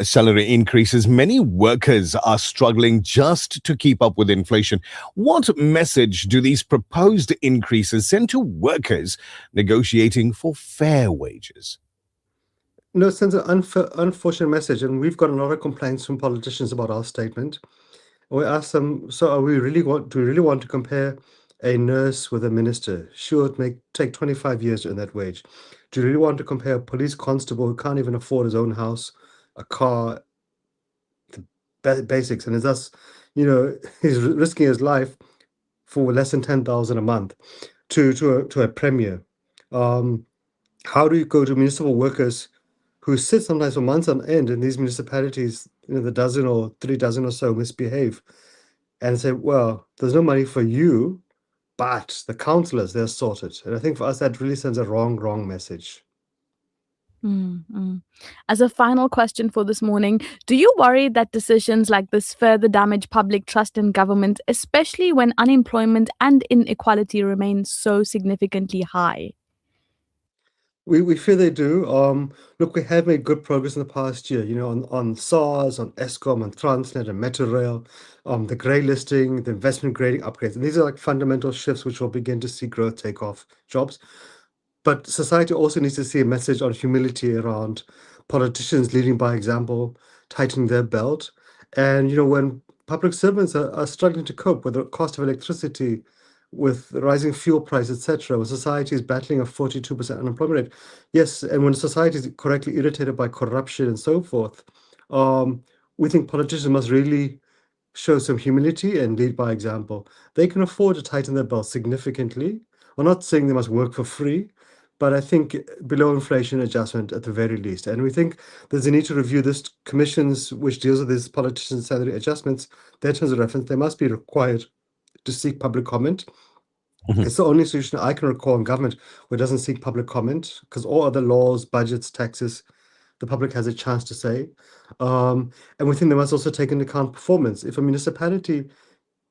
salary increases, many workers are struggling just to keep up with inflation. What message do these proposed increases send to workers negotiating for fair wages? No, it sends an unfortunate message, and we've got a lot of complaints from politicians about our statement. We asked them, so do we really want to compare a nurse with a minister? She would take 25 years to earn that wage. Do you really want to compare a police constable who can't even afford his own house, a car, the basics, and is thus, he's risking his life for less than 10,000 a month to a premier? How do you go to municipal workers who sit sometimes for months on end in these municipalities, the dozen or 3 dozen or so misbehave, and say, well, there's no money for you, but the councillors, they're sorted. And I think for us, that really sends a wrong message. As a final question for this morning, do you worry that decisions like this further damage public trust in government, especially when unemployment and inequality remain so significantly high? We fear they do. Look, we have made good progress in the past year, on SARS, on ESCOM, on Transnet and Metrorail, the grey listing, the investment grading upgrades. And these are like fundamental shifts which will begin to see growth take off jobs. But society also needs to see a message on humility around politicians leading by example, tightening their belt. And, when public servants are struggling to cope with the cost of electricity, with rising fuel prices, etc., when society is battling a 42% unemployment rate, yes, and when society is correctly irritated by corruption and so forth, we think politicians must really show some humility and lead by example. They can afford to tighten their belt significantly. We're not saying they must work for free, but I think below inflation adjustment at the very least. And we think there's a need to review this commissions which deals with these politicians' salary adjustments, their terms of reference. They must be required to seek public comment. It's the only solution I can recall in government where it doesn't seek public comment, because all other laws, budgets, taxes, the public has a chance to say. And we think they must also take into account performance. If a municipality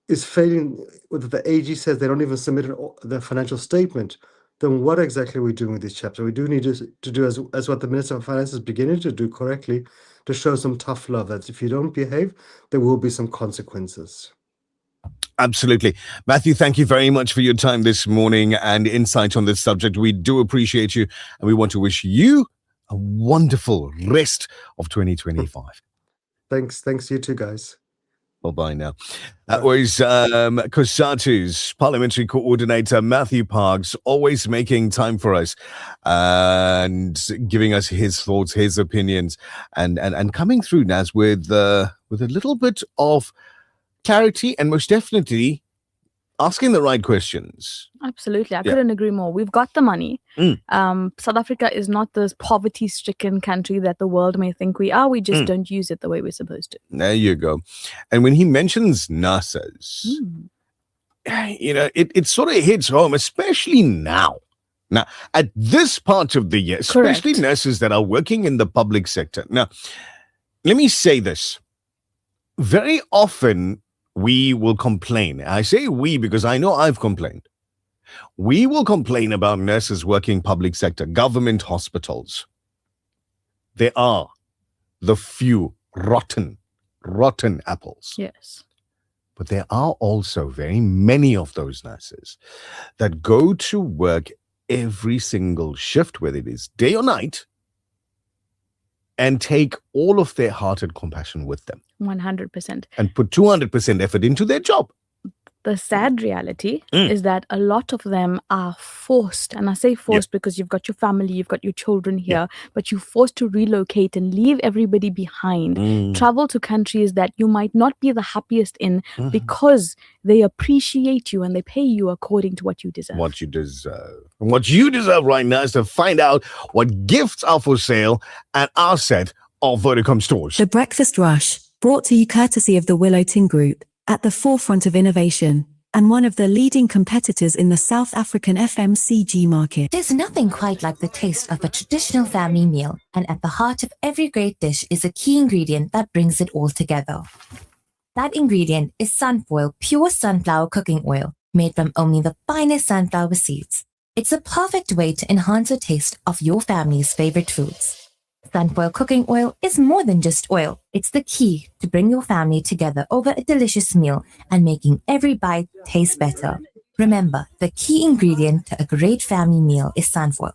is failing, whether the AG says they don't even submit the financial statement, then what exactly are we doing with these chaps? We do need to do as what the Minister of Finance is beginning to do correctly, to show some tough love that if you don't behave, there will be some consequences. Absolutely. Matthew, thank you very much for your time this morning and insight on this subject. We do appreciate you, and we want to wish you a wonderful rest of 2025. Thanks you too, guys. Bye now. That was COSATU's Parliamentary Coordinator, Matthew Parks, always making time for us and giving us his thoughts, his opinions, and coming through, Naz, with a little bit of clarity and most definitely asking the right questions. Absolutely. I couldn't agree more. We've got the money. South Africa is not this poverty-stricken country that the world may think we are. We just don't use it the way we're supposed to. There you go. And when he mentions nurses, it sort of hits home, especially now. Now, at this part of the year, especially nurses that are working in the public sector. Now, let me say this. Very often, we will complain. I say we because I know I've complained. We will complain about nurses working public sector, government hospitals. There are the few rotten apples. Yes. But there are also very many of those nurses that go to work every single shift, whether it is day or night, and take all of their heart and compassion with them. 100%. And put 200% effort into their job. The sad reality is that a lot of them are forced, and I say forced because you've got your family, you've got your children here, but you're forced to relocate and leave everybody behind, travel to countries that you might not be the happiest in because they appreciate you and they pay you according to what you deserve. What you deserve. And what you deserve right now is to find out what gifts are for sale at our set of Vodacom stores. The Breakfast Rush, brought to you courtesy of the Willowton Group, at the forefront of innovation, and one of the leading competitors in the South African FMCG market. There's nothing quite like the taste of a traditional family meal, and at the heart of every great dish is a key ingredient that brings it all together. That ingredient is Sunfoil pure sunflower cooking oil, made from only the finest sunflower seeds. It's a perfect way to enhance the taste of your family's favorite foods. Sunfoil cooking oil is more than just oil. It's the key to bring your family together over a delicious meal and making every bite taste better. Remember, the key ingredient to a great family meal is Sunfoil.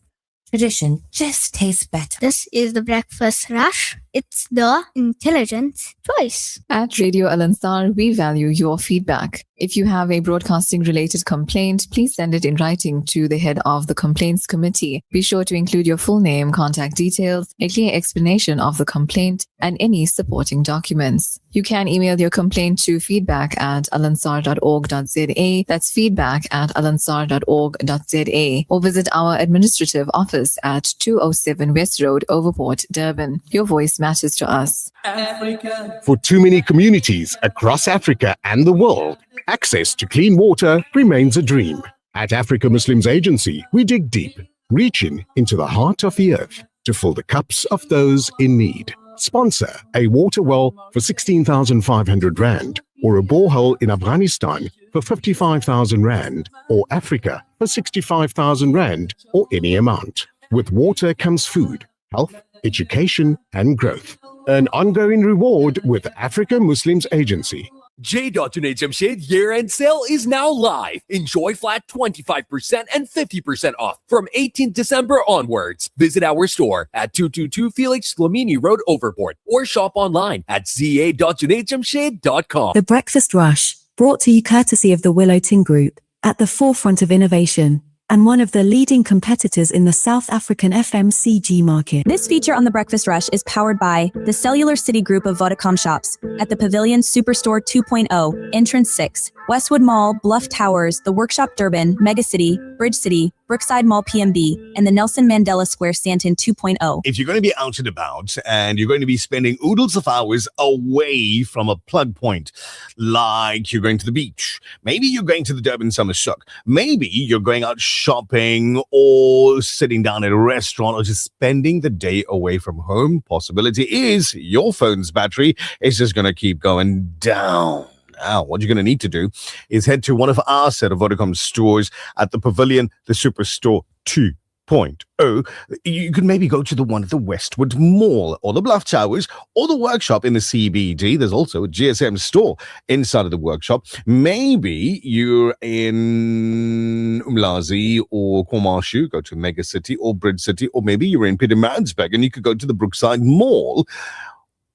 Tradition just tastes better. This is the Breakfast Rush. It's the intelligent choice. At Radio Al Ansar, we value your feedback. If you have a broadcasting-related complaint, please send it in writing to the head of the Complaints Committee. Be sure to include your full name, contact details, a clear explanation of the complaint, and any supporting documents. You can email your complaint to feedback@alansar.org.za. That's feedback@alansar.org.za. Or visit our administrative office at 207 West Road, Overport, Durban. Your voice matters to us. Africa. For too many communities across Africa and the world, access to clean water remains a dream. At Africa Muslims Agency, we dig deep, reaching into the heart of the earth to fill the cups of those in need. Sponsor a water well for 16,500 Rand, or a borehole in Afghanistan for 55,000 Rand, or Africa for 65,000 Rand, or any amount. With water comes food, health, education, and growth. An ongoing reward with Africa Muslims Agency. J.H. Jamshed year-end sale is now live. Enjoy flat 25% and 50% off from 18th December onwards. Visit our store at 222 Felix Slamini Road, Overport, or shop online at za.junaidsjamshed.com. The Breakfast Rush, brought to you courtesy of the Willow Tin Group, at the forefront of innovation, and one of the leading competitors in the South African FMCG market. This feature on The Breakfast Rush is powered by the Cellular City Group of Vodacom shops at the Pavilion Superstore 2.0, Entrance 6, Westwood Mall, Bluff Towers, The Workshop Durban, Megacity, Bridge City, Brookside Mall PMB, and the Nelson Mandela Square Stanton 2.0. If you're going to be out and about and you're going to be spending oodles of hours away from a plug point, like you're going to the beach, maybe you're going to the Durban Summer Souk, maybe you're going out shopping or sitting down at a restaurant or just spending the day away from home, possibility is your phone's battery is just going to keep going down. Now, what you're going to need to do is head to one of our set of Vodacom stores at the Pavilion, the Superstore 2.0. You could maybe go to the one at the Westwood Mall or the Bluff Towers or the Workshop in the CBD. There's also a GSM store inside of the Workshop. Maybe you're in Umlazi or Kwamashu, go to Mega City or Bridge City, or maybe you're in Pietermaritzburg and you could go to the Brookside Mall.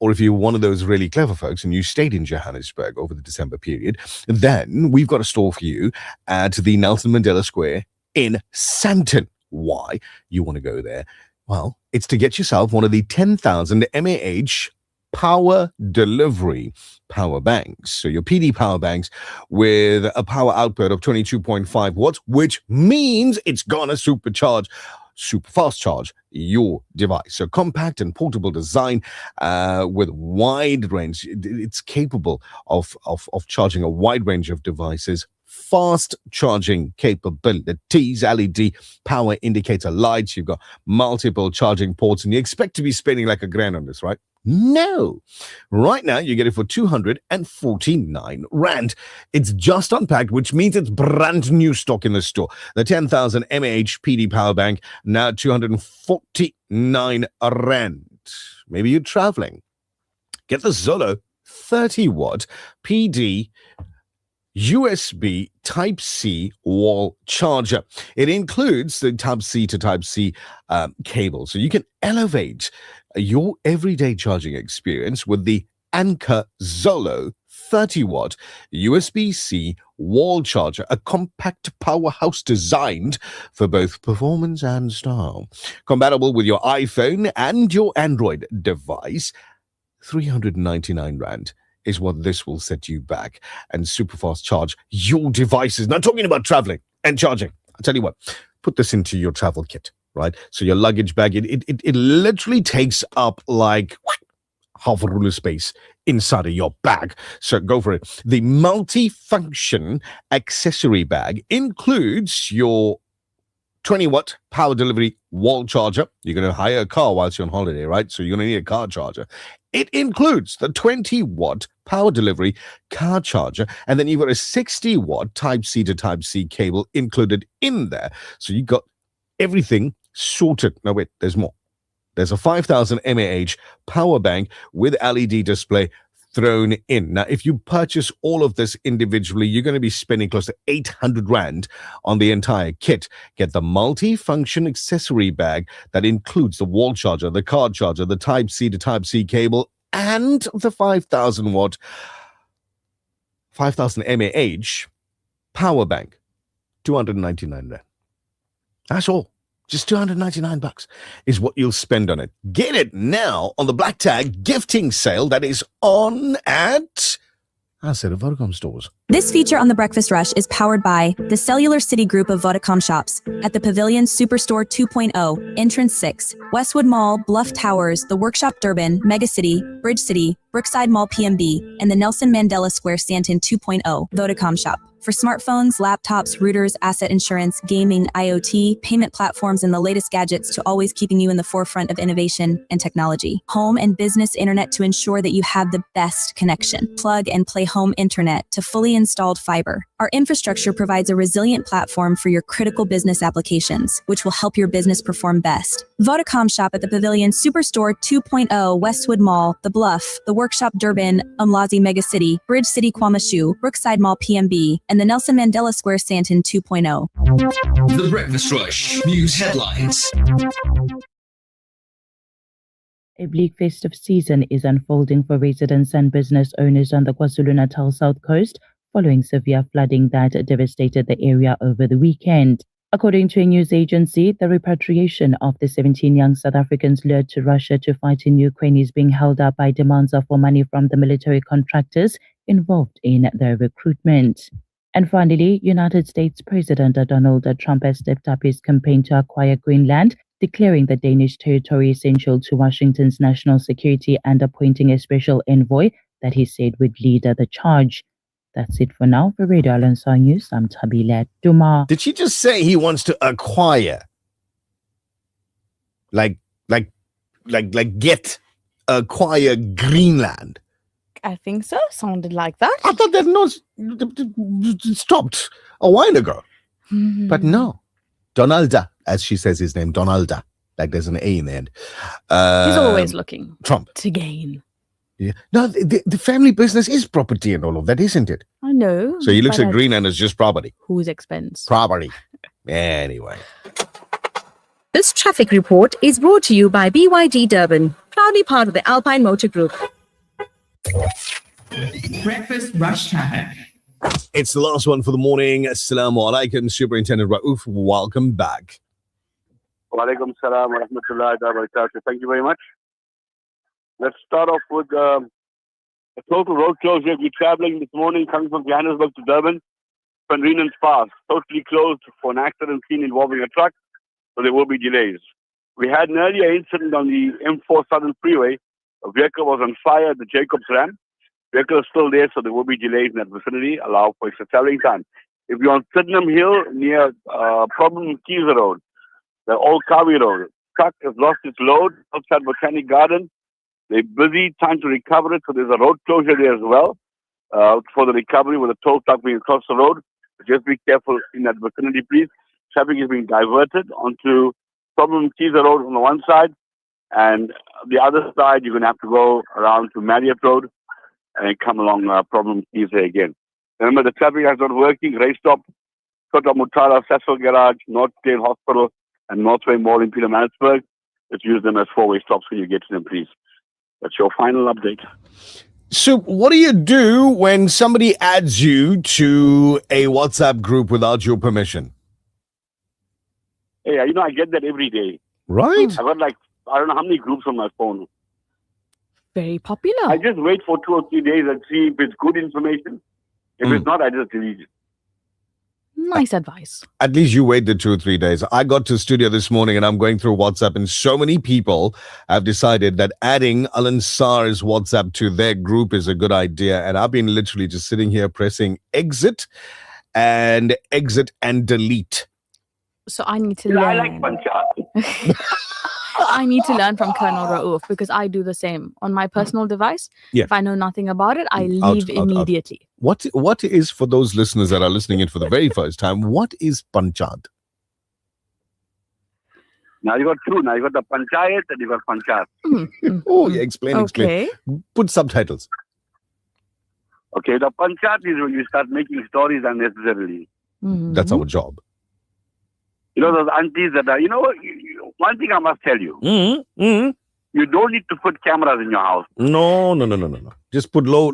Or if you're one of those really clever folks and you stayed in Johannesburg over the December period, then we've got a store for you at the Nelson Mandela Square in Sandton. Why you want to go there? Well, it's to get yourself one of the 10,000 mAh power delivery power banks. So your PD power banks with a power output of 22.5 watts, which means it's gonna super fast charge your device. So compact and portable design with wide range. It's capable of charging a wide range of devices. Fast charging capabilities, LED power indicator lights. You've got multiple charging ports, and you expect to be spending like R1,000 on this, right? No. Right now, you get it for 249 Rand. It's just unpacked, which means it's brand new stock in the store. The 10,000 mAh PD power bank, now 249 Rand. Maybe you're traveling. Get the Zolo 30-watt PD USB Type-C wall charger. It includes the Type-C to Type-C cable, so you can elevate your everyday charging experience with the Anker Zolo 30-watt USB-C wall charger, a compact powerhouse designed for both performance and style. Compatible with your iPhone and your Android device, 399 Rand is what this will set you back and super fast charge your devices. Now, talking about traveling and charging, I'll tell you what, put this into your travel kit, right? So your luggage bag, it literally takes up like half a ruler space inside of your bag. So go for it. The multi-function accessory bag includes your 20-watt power delivery wall charger. You're going to hire a car whilst you're on holiday, right? So you're going to need a car charger. It includes the 20-watt power delivery car charger, and then you've got a 60-watt Type-C to Type-C cable included in there. So you got everything sorted. No, wait, there's more. There's a 5,000 mAh power bank with LED display thrown in. Now, if you purchase all of this individually, you're going to be spending close to 800 Rand on the entire kit. Get the multi-function accessory bag that includes the wall charger, the card charger, the Type-C to Type-C cable, and the 5,000 watt, 5,000 mAh power bank. 299 Rand. That's all. Just 299 bucks is what you'll spend on it. Get it now on the Black Tag gifting sale that is on at I said Vodacom stores. This feature on The Breakfast Rush is powered by the Cellular City Group of Vodacom shops at the Pavilion Superstore 2.0, Entrance 6, Westwood Mall, Bluff Towers, The Workshop Durban, Megacity, Bridge City, Brookside Mall PMB, and the Nelson Mandela Square Stanton 2.0 Vodacom shop. For smartphones, laptops, routers, asset insurance, gaming, IoT, payment platforms, and the latest gadgets to always keeping you in the forefront of innovation and technology. Home and business internet to ensure that you have the best connection. Plug and play home internet to fully installed fiber. Our infrastructure provides a resilient platform for your critical business applications, which will help your business perform best. Vodacom shop at the Pavilion Superstore 2.0, Westwood Mall, The Bluff, The Workshop Durban, Umlazi Megacity, Bridge City Kwamashu, Brookside Mall PMB, and the Nelson Mandela Square Sandton 2.0. The Breakfast Rush News Headlines. A bleak festive season is unfolding for residents and business owners on the KwaZulu-Natal South Coast following severe flooding that devastated the area over the weekend. According to a news agency, the repatriation of the 17 young South Africans lured to Russia to fight in Ukraine is being held up by demands for money from the military contractors involved in the recruitment. And finally, United States President Donald Trump has stepped up his campaign to acquire Greenland, declaring the Danish territory essential to Washington's national security and appointing a special envoy that he said would lead the charge. That's it for now. For Radio Al-Ansar News, I'm Tabila Duma. Did she just say he wants to acquire? Acquire Greenland? I think so. Sounded like that. I thought that stopped a while ago. But no. Donalda, as she says his name, Donalda. Like there's an A in the end. He's always looking Trump to gain. Yeah. No, the family business is property and all of that, isn't it? I know. So he looks at Greenland as just property. Whose expense? Property. Anyway. This traffic report is brought to you by BYD Durban, proudly part of the Alpine Motor Group. Breakfast Rush Traffic. It's the last one for the morning. Assalamu alaikum, Superintendent Rauf. Welcome back. Wa alaikum salam wa rahmatullahi wa barakatuh. Thank you very much. Let's start off with a total road closure. We're traveling this morning coming from Johannesburg to Durban. Van Riemen's Pass, totally closed for an accident scene involving a truck, so there will be delays. We had an earlier incident on the M4 Southern Freeway. A vehicle was on fire at the Jacobs Ram. Vehicle is still there, so there will be delays in that vicinity. Allow for extra traveling time. If you're on Sydenham Hill near Problem Keys Road, the old Kawi Road, truck has lost its load outside Botanic Garden. They're busy trying to recover it, so there's a road closure there as well for the recovery with a tow truck being across the road. Just be careful in that vicinity, please. Traffic is being diverted onto Problem Keys Road on the one side, and the other side you're going to have to go around to Marriott Road and come along Problem Keys there again. Remember, the traffic is not working. Race Stop, Kota Mutala, Cecil Garage, Northgate Hospital, and Northway Mall in Pietermaritzburg. Let's use them as four-way stops when you get to them, please. That's your final update. So what do you do when somebody adds you to a WhatsApp group without your permission? Hey, I get that every day. Right. I've got I don't know how many groups on my phone. Very popular. I just wait for 2 or 3 days and see if it's good information. If it's not, I just delete it. Nice advice. At least you waited 2 or 3 days. I got to studio this morning and I'm going through WhatsApp, and so many people have decided that adding Al-Ansar's WhatsApp to their group is a good idea. And I've been literally just sitting here pressing exit and delete. So I need to learn. I like Panchal. I need to learn from Colonel Rauf because I do the same on my personal device. Yeah. If I know nothing about it, I leave immediately. What is, for those listeners that are listening in for the very first time, what is Panchad? Now you got two. Now you got the Panchayat and you got Panchat. Oh, yeah, explain. Okay. Put subtitles. Okay, the Panchat is when you start making stories unnecessarily. That's our job. Those aunties that are, one thing I must tell you. You don't need to put cameras in your house. No. Just put low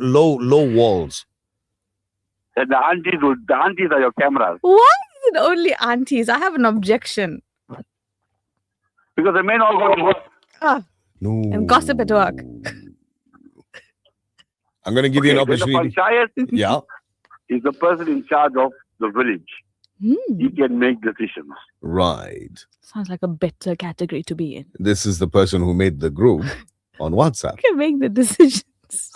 walls. And the aunties are your cameras. Why is it only aunties? I have an objection. Because the men all go to work. No. And gossip at work. I'm going to give you an opportunity. The Panchayat yeah. is the person in charge of the village. He can make decisions. Right. Sounds like a better category to be in. This is the person who made the group on WhatsApp. Can make the decisions.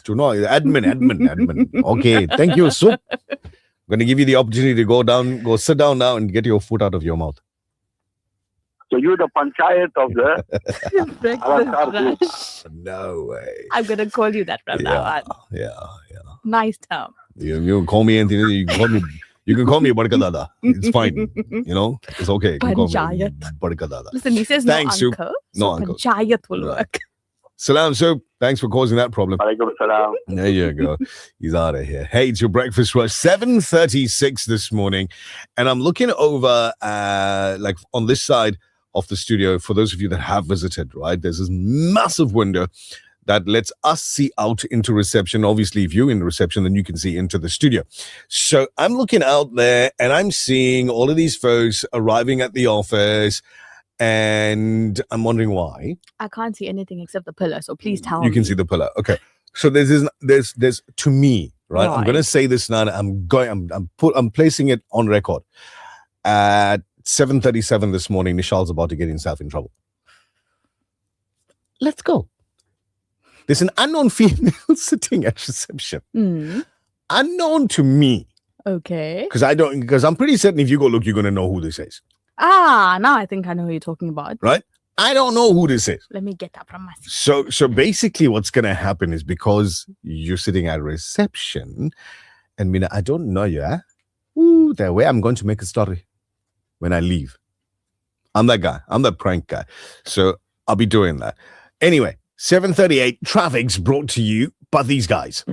To know, admin. Okay, thank you, Soup. I'm going to give you the opportunity to go sit down now and get your foot out of your mouth. So you're the Panchayat of the Breakfast Rush. No way. I'm going to call you that from now on. Yeah. Nice term. You can call me anything. You can call me Badka Dada. It's fine. You know, it's okay. You can call me Panchayat. Badka Dada. Listen, he says Thanks, no Soup. uncle. No So uncle. Panchayat will work. Salam, Soup. Thanks for causing that problem. Alaikum salam. There you go. He's out of here. Hey, it's your breakfast rush. 7:36 this morning. And I'm looking over like on this side of the studio, for those of you that have visited, right? There's this massive window that lets us see out into reception. Obviously, if you're in reception, then you can see into the studio. So I'm looking out there and I'm seeing all of these folks arriving at the office. And I'm wondering why. I can't see anything except the pillar, so please tell me. You can see the pillar. Okay. So there's to me, right? I'm going to say this now. I'm placing it on record. At 7:37 this morning, Nishal's about to get himself in trouble. Let's go. There's an unknown female sitting at reception. Unknown to me. Okay. Because I'm pretty certain if you go look, you're going to know who this is. Now I think I know who you're talking about. Right? I don't know who this is. Let me get that from my seat. So basically what's going to happen is because you're sitting at reception and Mina, I don't know you, that way I'm going to make a story when I leave. I'm that guy. I'm that prank guy. So I'll be doing that. Anyway, 7:38, traffic's brought to you by these guys.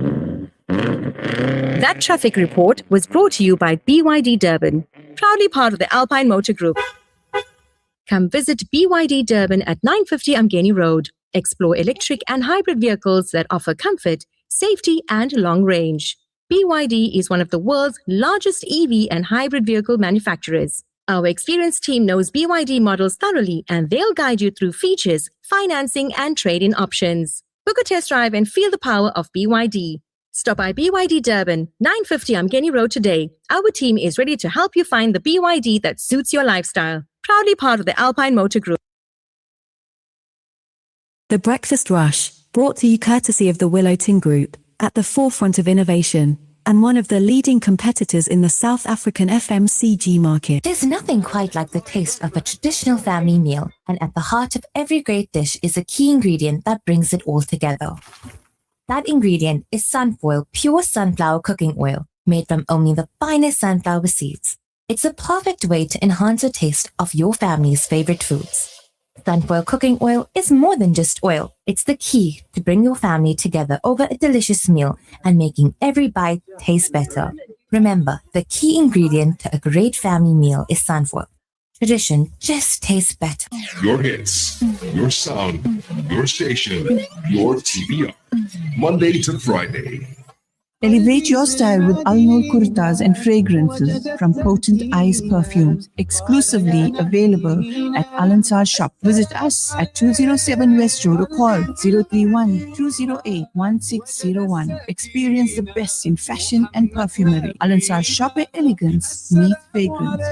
That traffic report was brought to you by BYD Durban, proudly part of the Alpine Motor Group. Come visit BYD Durban at 950 Amgeni Road. Explore electric and hybrid vehicles that offer comfort, safety, and long range. BYD is one of the world's largest EV and hybrid vehicle manufacturers. Our experienced team knows BYD models thoroughly, and they'll guide you through features, financing, and trade-in options. Book a test drive and feel the power of BYD. Stop by BYD Durban, 950 Amgeni Road today. Our team is ready to help you find the BYD that suits your lifestyle. Proudly part of the Alpine Motor Group. The Breakfast Rush, brought to you courtesy of the Willow Tin Group, at the forefront of innovation, and one of the leading competitors in the South African FMCG market. There's nothing quite like the taste of a traditional family meal, and at the heart of every great dish is a key ingredient that brings it all together. That ingredient is Sunfoil pure sunflower cooking oil, made from only the finest sunflower seeds. It's a perfect way to enhance the taste of your family's favorite foods. Sunfoil cooking oil is more than just oil. It's the key to bring your family together over a delicious meal and making every bite taste better. Remember, the key ingredient to a great family meal is sunfoil. Tradition just tastes better. Your hits, your sound, your station, your TBR. Monday to Friday. Elevate your style with Alnur kurtas and fragrances from Potent Eyes Perfumes, exclusively available at Alansar Shop. Visit us at 207 West Road or call 031-208-1601. Experience the best in fashion and perfumery. Alansar Shop where elegance meets fragrance.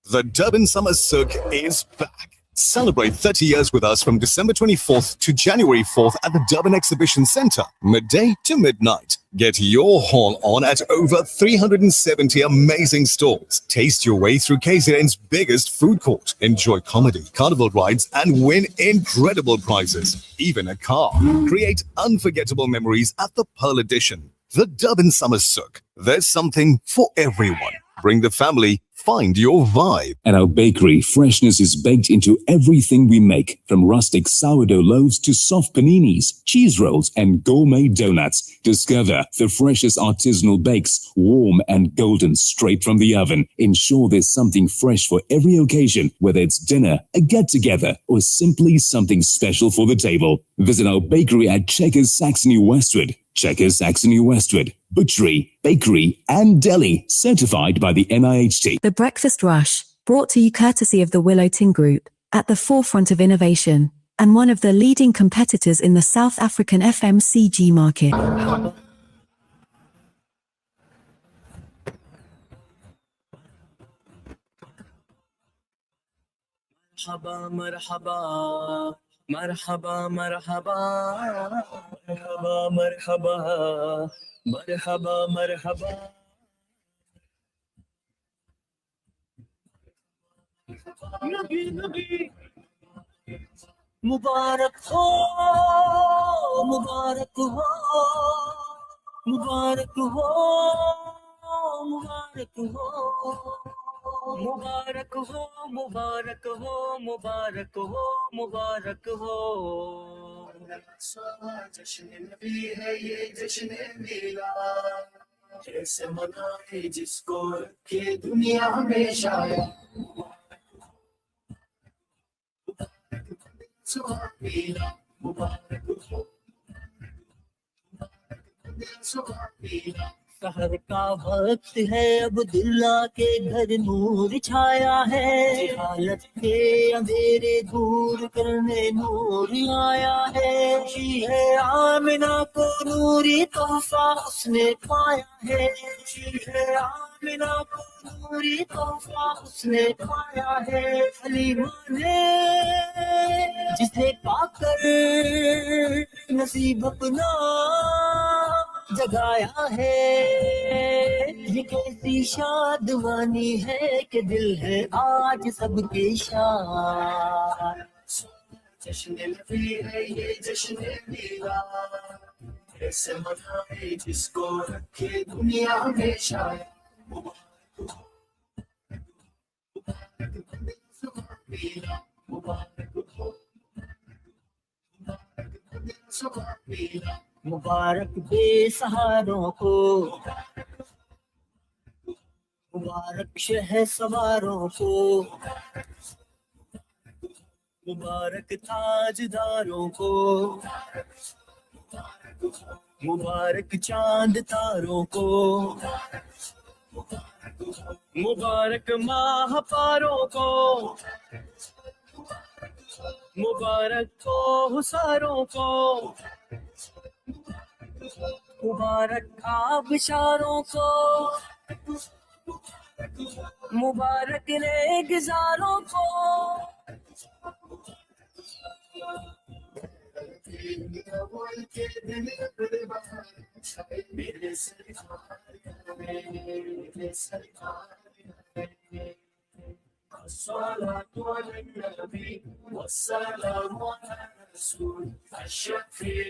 The Durban Summer Souk is back. Celebrate 30 years with us from December 24th to January 4th at the Durban Exhibition Centre, midday to midnight. Get your haul on at over 370 amazing stalls. Taste your way through KZN's biggest food court. Enjoy comedy, carnival rides, and win incredible prizes. Even a car. Create unforgettable memories at the Pearl Edition. The Durban Summer Souk. There's something for everyone. Bring the family, find your vibe. At our bakery, freshness is baked into everything we make, from rustic sourdough loaves to soft paninis, cheese rolls, and gourmet donuts. Discover the freshest artisanal bakes, warm and golden straight from the oven. Ensure there's something fresh for every occasion, whether it's dinner, a get-together, or simply something special for the table. Visit our bakery at Checkers Saxony Westwood. Checkers Saxony Westwood, butchery, bakery, and deli, certified by the NIHT. The Breakfast Rush, brought to you courtesy of the Willow Tin Group, at the forefront of innovation, and one of the leading competitors in the South African FMCG market. Marhaba, marhaba, marhaba, marhaba, marhaba, marhaba, marhaba. Nabi, Nabi, Mubarak ho, मुबारक हो मुबारक हो मुबारक हो मुबारक हो मुबारक हो मुबारक हो जश्न नबी है ये जश्न मिलाद कैसे मनाए जिसको रखे दुनिया में शाया मुबारक हो सहर का वक्त है अब्दुल्ला के घर नूर छाया है हालत के अंधेरे दूर करने नूर आया है खुशी है आमिना को नूरी तोहफा उसने पाया है खुशी है आमिना को नूरी तोहफा उसने पाया है हलीमा ने जिसे पाकर नसीब अपना जगाया है ये कैसी शादवानी है कि दिल है आज सबके शाद जश्न नबी है ये जश्न मिलाद कैसे मनाए जिसको रखे दुनिया में शाया मुबारक बेसहारों को मुबारक शहर सवारों को मुबारक ताजदारों को मुबारक चांद तारों को मुबारक माह पारों को मुबारक को हुसारों को मुबारक आबशारों को मुबारक रेगिजारों को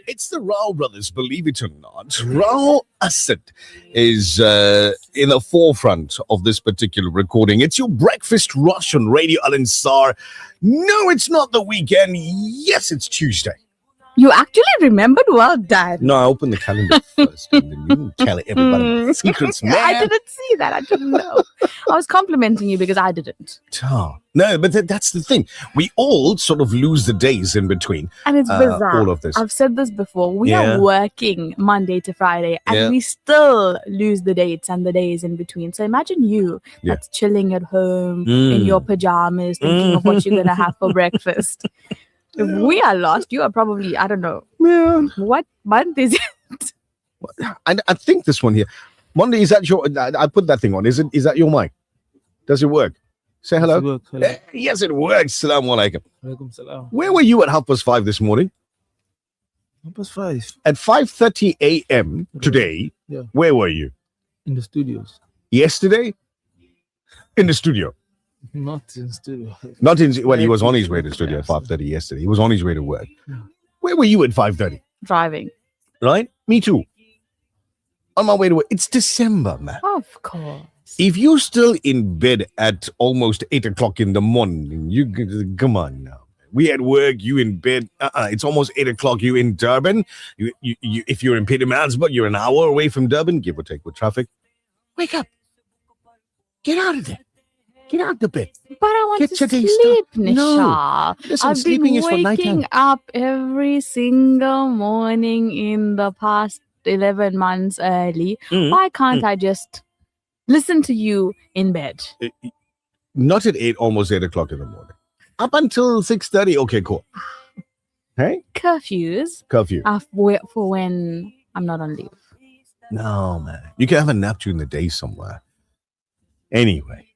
It's the Rao brothers, believe it or not. Rao Asad is in the forefront of this particular recording. It's your breakfast rush on Radio Al Ansar. No, it's not the weekend. Yes, it's Tuesday. You actually remembered well, Dad. No, I opened the calendar first and then you tell everybody my secrets, man. I didn't see that. I didn't know. I was complimenting you because I didn't. Oh, no, but that's the thing. We all sort of lose the days in between. And it's bizarre. All of this. I've said this before. We Yeah. are working Monday to Friday and Yeah. we still lose the dates and the days in between. So imagine you Yeah. that's chilling at home Mm. in your pajamas thinking of what you're going to have for breakfast. If we are lost, you are probably, I don't know. Yeah. What month is it? I think this one here. Monday, is that your... I put that thing on. Is that your mic? Does it work? Say hello. Yes, it works. Assalamu alaikum. Walaikum salam. Where were you at 5:30 this morning? 5:30. At 5:30 a.m. today, Yeah. where were you? In the studios. Yesterday? In the studio. Not in studio. Not in... Well, he was on his way to the studio at 5:30 yesterday. He was on his way to work. Where were you at 5:30? Driving. Right? Me too. On my way to work. It's December, man. Of course. If you're still in bed at almost 8 o'clock in the morning, you come on now. We at work, you in bed. It's almost 8 o'clock. You in Durban. You, if you're in Pietermaritzburg, you're an hour away from Durban, give or take with traffic. Wake up. Get out of there. Get out the bed. But I want Get to your day sleep, started. Nisha. No. Listen, I've sleeping been is for waking nighttime. up every single morning in the past 11 months early. Why can't I just listen to you in bed? Not at 8, almost 8 o'clock in the morning. Up until 6:30. Okay, cool. Hey? Curfews Curfew. are for when I'm not on leave. No, man. You can have a nap during the day somewhere. Anyway,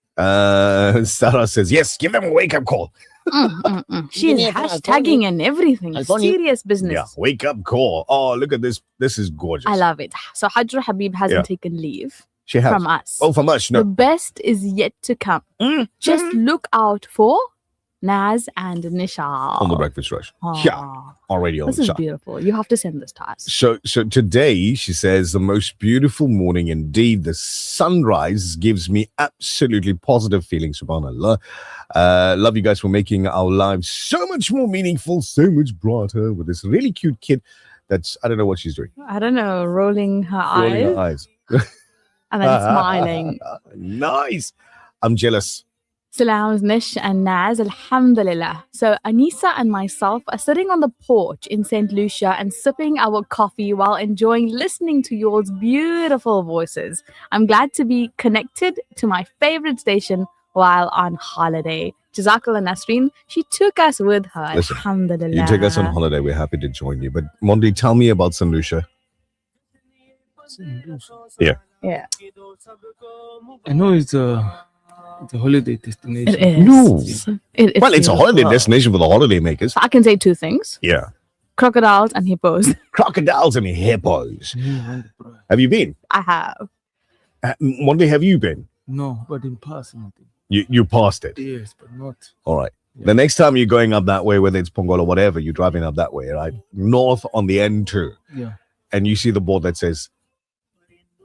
Sarah says, yes, give them a wake-up call. She's hashtagging and everything. Serious business. Yeah, wake-up call. Oh, look at this. This is gorgeous. I love it. So Hajra Habib hasn't Yeah. taken leave She has. from us. Oh, from us? The No. best is yet to come. Just look out for Naz and Nishal. On the breakfast rush. Yeah. Already on This the is shot. beautiful. You have to send this to us. So today, she says, the most beautiful morning indeed. The sunrise gives me absolutely positive feelings, subhanAllah. Love you guys for making our lives so much more meaningful, so much brighter with this really cute kid that's, I don't know what she's doing. I don't know, rolling her Rolling her eyes eyes. and then smiling. Nice. I'm jealous. Salams, Nish and Naz, alhamdulillah. So Anisa and myself are sitting on the porch in St. Lucia and sipping our coffee while enjoying listening to yours beautiful voices. I'm glad to be connected to my favorite station while on holiday. Jazakallah Nasreen, she took us with her. Listen, Alhamdulillah. you take us on holiday, we're happy to join you. But Mondi, tell me about St. Lucia. Yeah. Yeah. I know it's a holiday destination. It is. No. It's It's a holiday beautiful. destination for the holiday makers. I can say two things. Yeah. Crocodiles and hippos. Crocodiles and hippos. Have you been? I have. Mondi, have you been? No, but in passing, I think. You passed it. Yes, but not. All right. The next time you're going up that way, whether it's Pongola or whatever, you're driving up that way, right? North on the N2. Yeah, And you see the board that says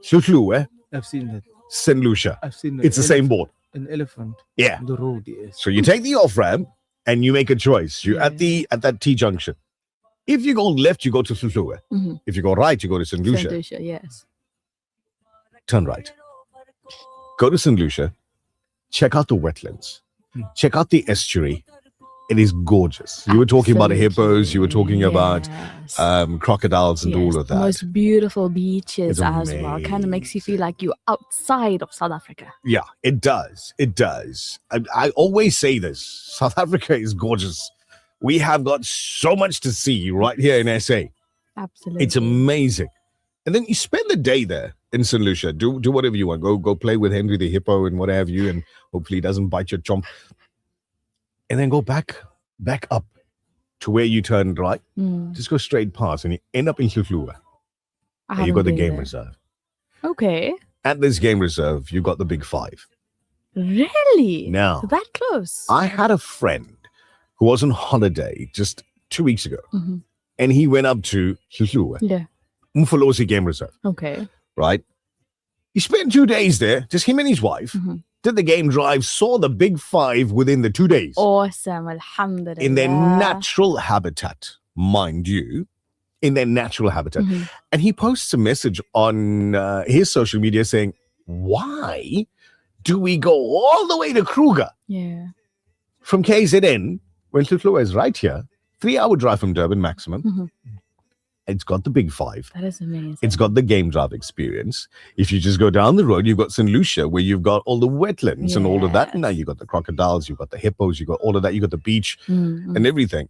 Sululu, I've seen that. St. Lucia. I've seen It's the same board. An elephant. Yeah. On the road, yes. So you take the off ramp and you make a choice. You're at that T junction. If you go left, you go to Sululu. Mhm. If you go right, you go to St. Lucia. St. Lucia, yes. Turn right. Go to St. Lucia. Check out the wetlands. Check out the estuary. It is gorgeous. You were talking about the hippos. You were talking about crocodiles and all of The that. most beautiful beaches It's as well. Kind of makes you feel like you're outside of South Africa. Yeah, it does. It does. I always say this. South Africa is gorgeous. We have got so much to see right here in SA. Absolutely. It's amazing. And then you spend the day there in St. Lucia. Do whatever you want. Go play with Henry the hippo and what have you, and hopefully he doesn't bite your chomp. And then go back up to where you turned right. Mm. Just go straight past and you end up in Sululu. I And you got haven't the been game there. reserve. Okay. At this game reserve, you got the big five. Really? Now, That close? I had a friend who was on holiday just 2 weeks ago, Mhm. and he went up to Sululu, Yeah. Mfolosi Game Reserve, Okay. right? He spent 2 days there, just him and his wife, did the game drive, saw the big five within the 2 days Awesome. Alhamdulillah. in their natural habitat, mind you, in their natural habitat. Mhm. And he posts a message on his social media saying, why do we go all the way to Kruger Yeah. from KZN when Sululu is right here, 3-hour drive from Durban maximum. Mhm. It's got the big five. That is amazing. It's got the game drive experience. If you just go down the road, you've got St. Lucia, where you've got all the wetlands and all of that. And now you've got the crocodiles, you've got the hippos, you've got all of that. You've got the beach Mm-hmm. and everything.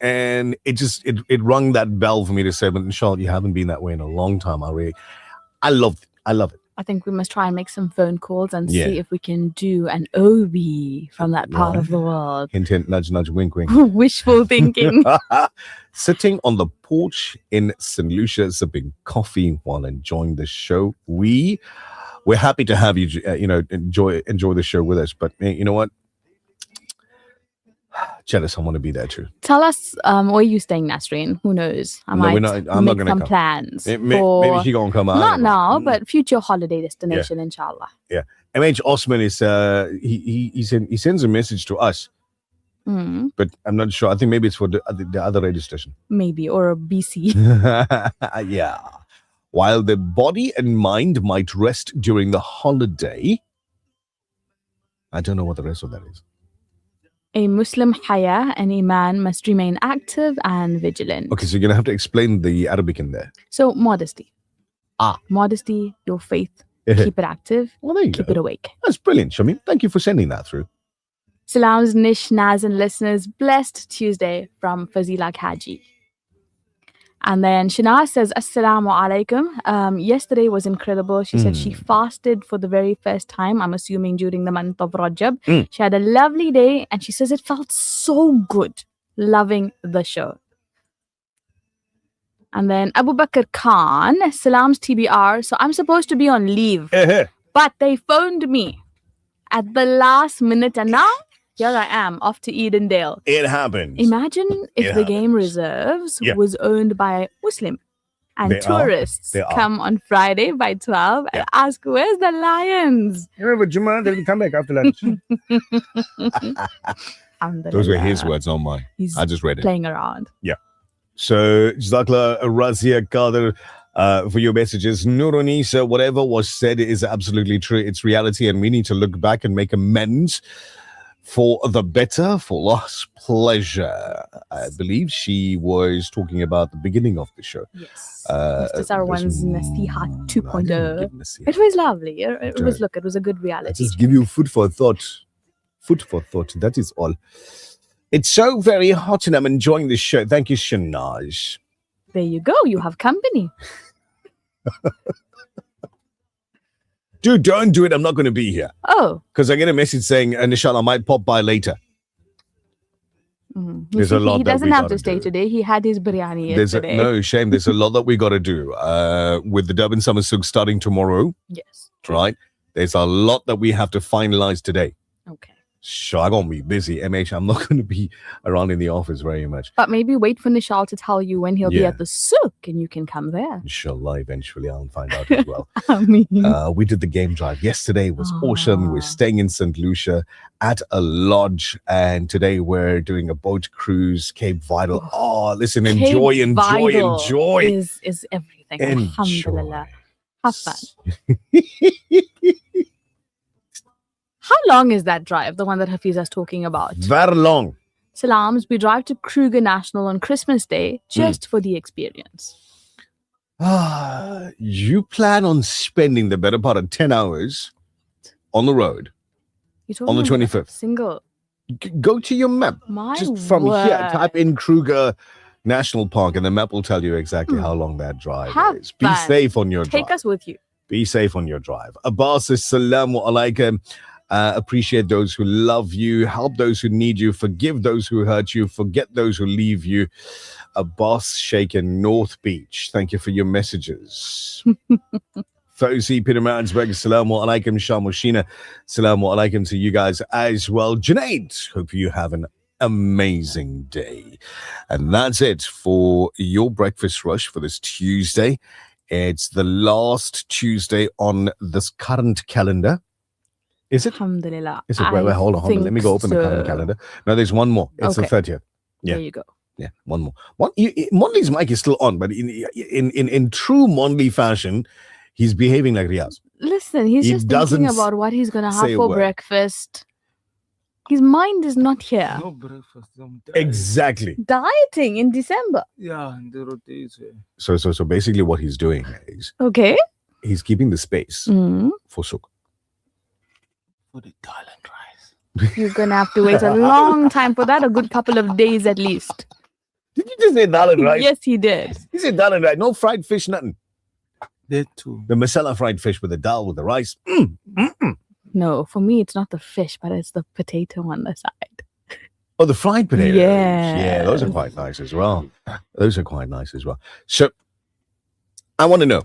And it rung that bell for me to say, but Charlotte, you haven't been that way in a long time. I love it. I think we must try and make some phone calls and Yeah. see if we can do an OB from that part of the world. Hint, hint, nudge, nudge, wink, wink. Wishful thinking. Sitting on the porch in St. Lucia, sipping coffee while enjoying the show. We're happy to have you, enjoy the show with us. But you know what? Jealous, I want to be there too. Tell us where you staying, Nasreen. Who knows? I No, might we're not- I'm not make gonna some come. plans. Maybe for she gonna come out. Not now, but future holiday destination, inshallah. Yeah. MH Osman is he sends a message to us, Mm, but I'm not sure. I think maybe it's for the other radio station. maybe, or a BC. Yeah. While the body and mind might rest during the holiday, I don't know what the rest of that is. A Muslim haya and iman must remain active and vigilant. Okay, so you're gonna have to explain the Arabic in there. So modesty. Ah. Modesty, your faith. Yeah. Keep it active. Well, there you keep go. it awake. That's brilliant, Shami. Thank you for sending that through. Salams, Nish, Naz, and listeners. Blessed Tuesday from Fazila Kaji. And then Shana says, Assalamu alaikum. Yesterday was incredible. She said she fasted for the very first time, I'm assuming during the month of Rajab. She had a lovely day and she says it felt so good. Loving the show. And then Abu Bakr Khan, Salams TBR. So I'm supposed to be on leave, but they phoned me at the last minute and now here I am off to Edendale. It happens. Imagine if It the game happens. reserves Yeah. was owned by Muslim and They are. tourists They are. come on Friday by 12 and ask, where's the lions? Remember, Juma, they'll come back after lunch. Those were his words, not mine. He's I just read it. playing around. Yeah. So, Jazakallah Razia Kader for your messages. Nurunisa, whatever was said is absolutely true. It's reality, and we need to look back and make amends for the better, for lost pleasure. I believe she was talking about the beginning of the show. Yes. Mr. Sarwan's Nasihat 2.0. Nasihat. It was lovely. It was a good reality. Just give you food for thought. Food for thought. That is all. It's so very hot and I'm enjoying this show. Thank you, Shanaj. There you go. You have company. Dude, don't do it. I'm not going to be here. Oh. Because I get a message saying, Nishal, I might pop by later. Mm-hmm. There's a lot he that doesn't we have gotta to stay do. today. He had his biryani There's yesterday. no shame. There's a lot that we got to do. With the Durban Summer Souk starting tomorrow. Yes. Right? There's a lot that we have to finalize today. Okay. So I'm going to be busy. MH, I'm not going to be around in the office very much. But maybe wait for Nishal to tell you when he'll be Yeah. at the souk and you can come there. Inshallah, eventually I'll find out as well. I mean, We did the game drive yesterday. It was awesome. We're staying in St. Lucia at a lodge, and today we're doing a boat cruise, Cape Vital. Oh, listen, enjoy, Cape enjoy, Vital enjoy. is everything. Enjoy. Alhamdulillah. Have fun. How long is that drive, the one that Hafiza's talking about? Very long. Salams, we drive to Kruger National on Christmas Day just for the experience. You plan on spending the better part of 10 hours on the road You're on the talking about 25th. Single. Go to your map. My Just from word. here, type in Kruger National Park, and the map will tell you exactly how long that drive Have is. Be fun. safe on your drive. Take us with you. Be safe on your drive. Abbas, assalamu alaikum. Appreciate those who love you. Help those who need you. Forgive those who hurt you. Forget those who leave you. Abbas Sheikh in North Beach. Thank you for your messages. Fauzi Peter Maritzburg. Assalamu alaikum. Shamushina. Assalamu alaikum to you guys as well. Junaid, hope you have an amazing day. And that's it for your breakfast rush for this Tuesday. It's the last Tuesday on this current calendar. Is it? Alhamdulillah. Is it? Wait, hold on. Let me go open the current calendar. No, there's one more. It's the 30th. Yeah. There you go. Yeah, one more. Monley's mic is still on, but in true Monley fashion, he's behaving like Riaz. Listen, he's He just doesn't thinking about what he's going to have say a for word. breakfast. His mind is not here. No breakfast. Exactly. Dieting in December. Yeah, and the rotation. So basically what he's doing is Okay. he's keeping the space Mm. for souk. For the Thailand rice. You're going to have to wait a long time for that, a good couple of days at least. Did you just say dal and rice? Yes, he did. He said dal and rice. No fried fish, nothing. That too. The masala fried fish with the dal, with the rice. No, for me, it's not the fish, but it's the potato on the side. Oh, the fried potatoes. Yes. Yeah, those are quite nice as well. Those are quite nice as well. So, I want to know,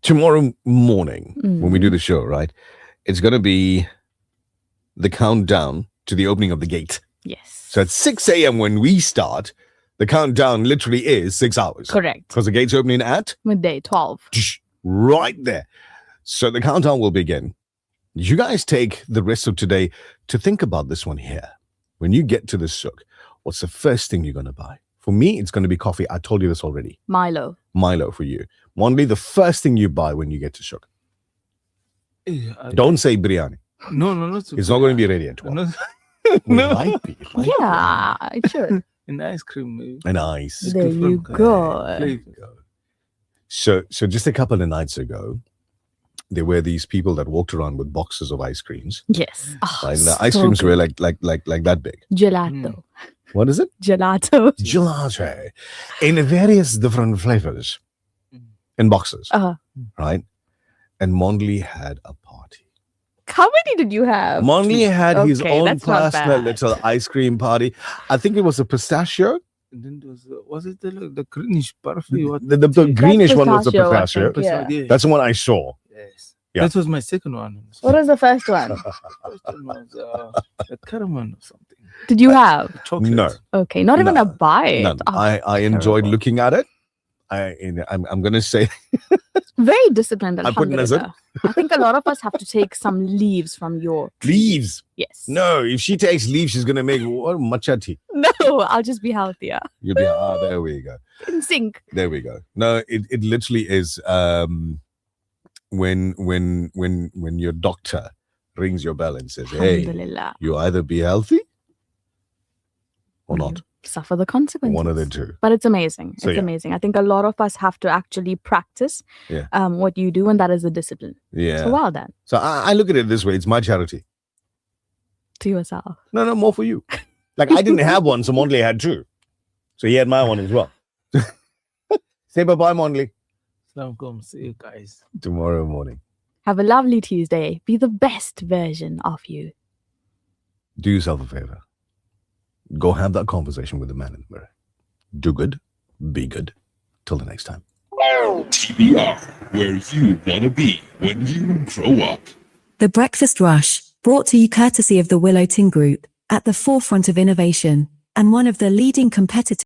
tomorrow morning, when we do the show, right, it's going to be the countdown to the opening of the gate. Yes. So, at 6 a.m. when we start, the countdown literally is 6 hours. Correct. Because the gate's opening at? Midday, 12. Right there. So, the countdown will begin. You guys take the rest of today to think about this one here. When you get to the souk, what's the first thing you're going to buy? For me, it's going to be coffee. I told you this already. Milo. Milo for you. Monday, the first thing you buy when you get to souk. Yeah, Don't say biryani. No, not It's not going to be ready at 12. No. It might be. Yeah, it should. An ice cream, maybe. An ice. There you go. So just a couple of nights ago, there were these people that walked around with boxes of ice creams. Yes. Oh, And the so ice creams good. were like that big. Gelato. What is it? Gelato. Gelato. In various different flavors. In boxes. Uh-huh. Right? And Monley had a party. How many did you have? Monley had his Okay, own that's not personal bad. little ice cream party. I think it was a pistachio. And then there was it the greenish parfait? What? The greenish one was the pistachio, I pistachio. think, yeah. Yeah. That's the one I saw. Yes. Yeah. That was my second one. What was the first one? First one was a caramel or something. Did you have? Chocolate. No. Okay, not even a bite. None. Oh, I enjoyed looking at it. I'm going to say very disciplined. I put nazar. Alhamdulillah. I think a lot of us have to take some leaves from your Leaves. Yes. No, if she takes leaves, she's going to make matcha tea. No, I'll just be healthier. You'll be, there we go. In sync. There we go. No, it literally is when your doctor rings your bell and says, hey, Alhamdulillah. you either be healthy or not. Suffer the consequences. One of the two. But it's amazing. So, It's yeah. amazing. I think a lot of us have to actually practice Yeah. what you do, and that is the discipline. Yeah. So well done So I look at it this way. It's my charity. to yourself. No, more for you. Like I didn't have one, so Mondley had two. So he had my one as well. Say bye-bye, Mondley. Assalamualaikum. See you guys tomorrow morning. Have a lovely Tuesday. Be the best version of you. Do yourself a favor. Go have that conversation with the man in the mirror. Do good. Be good. Till the next time. TBR, where you want to be when you grow up. The Breakfast Rush, brought to you courtesy of the Willow Tin Group, at the forefront of innovation, and one of the leading competitors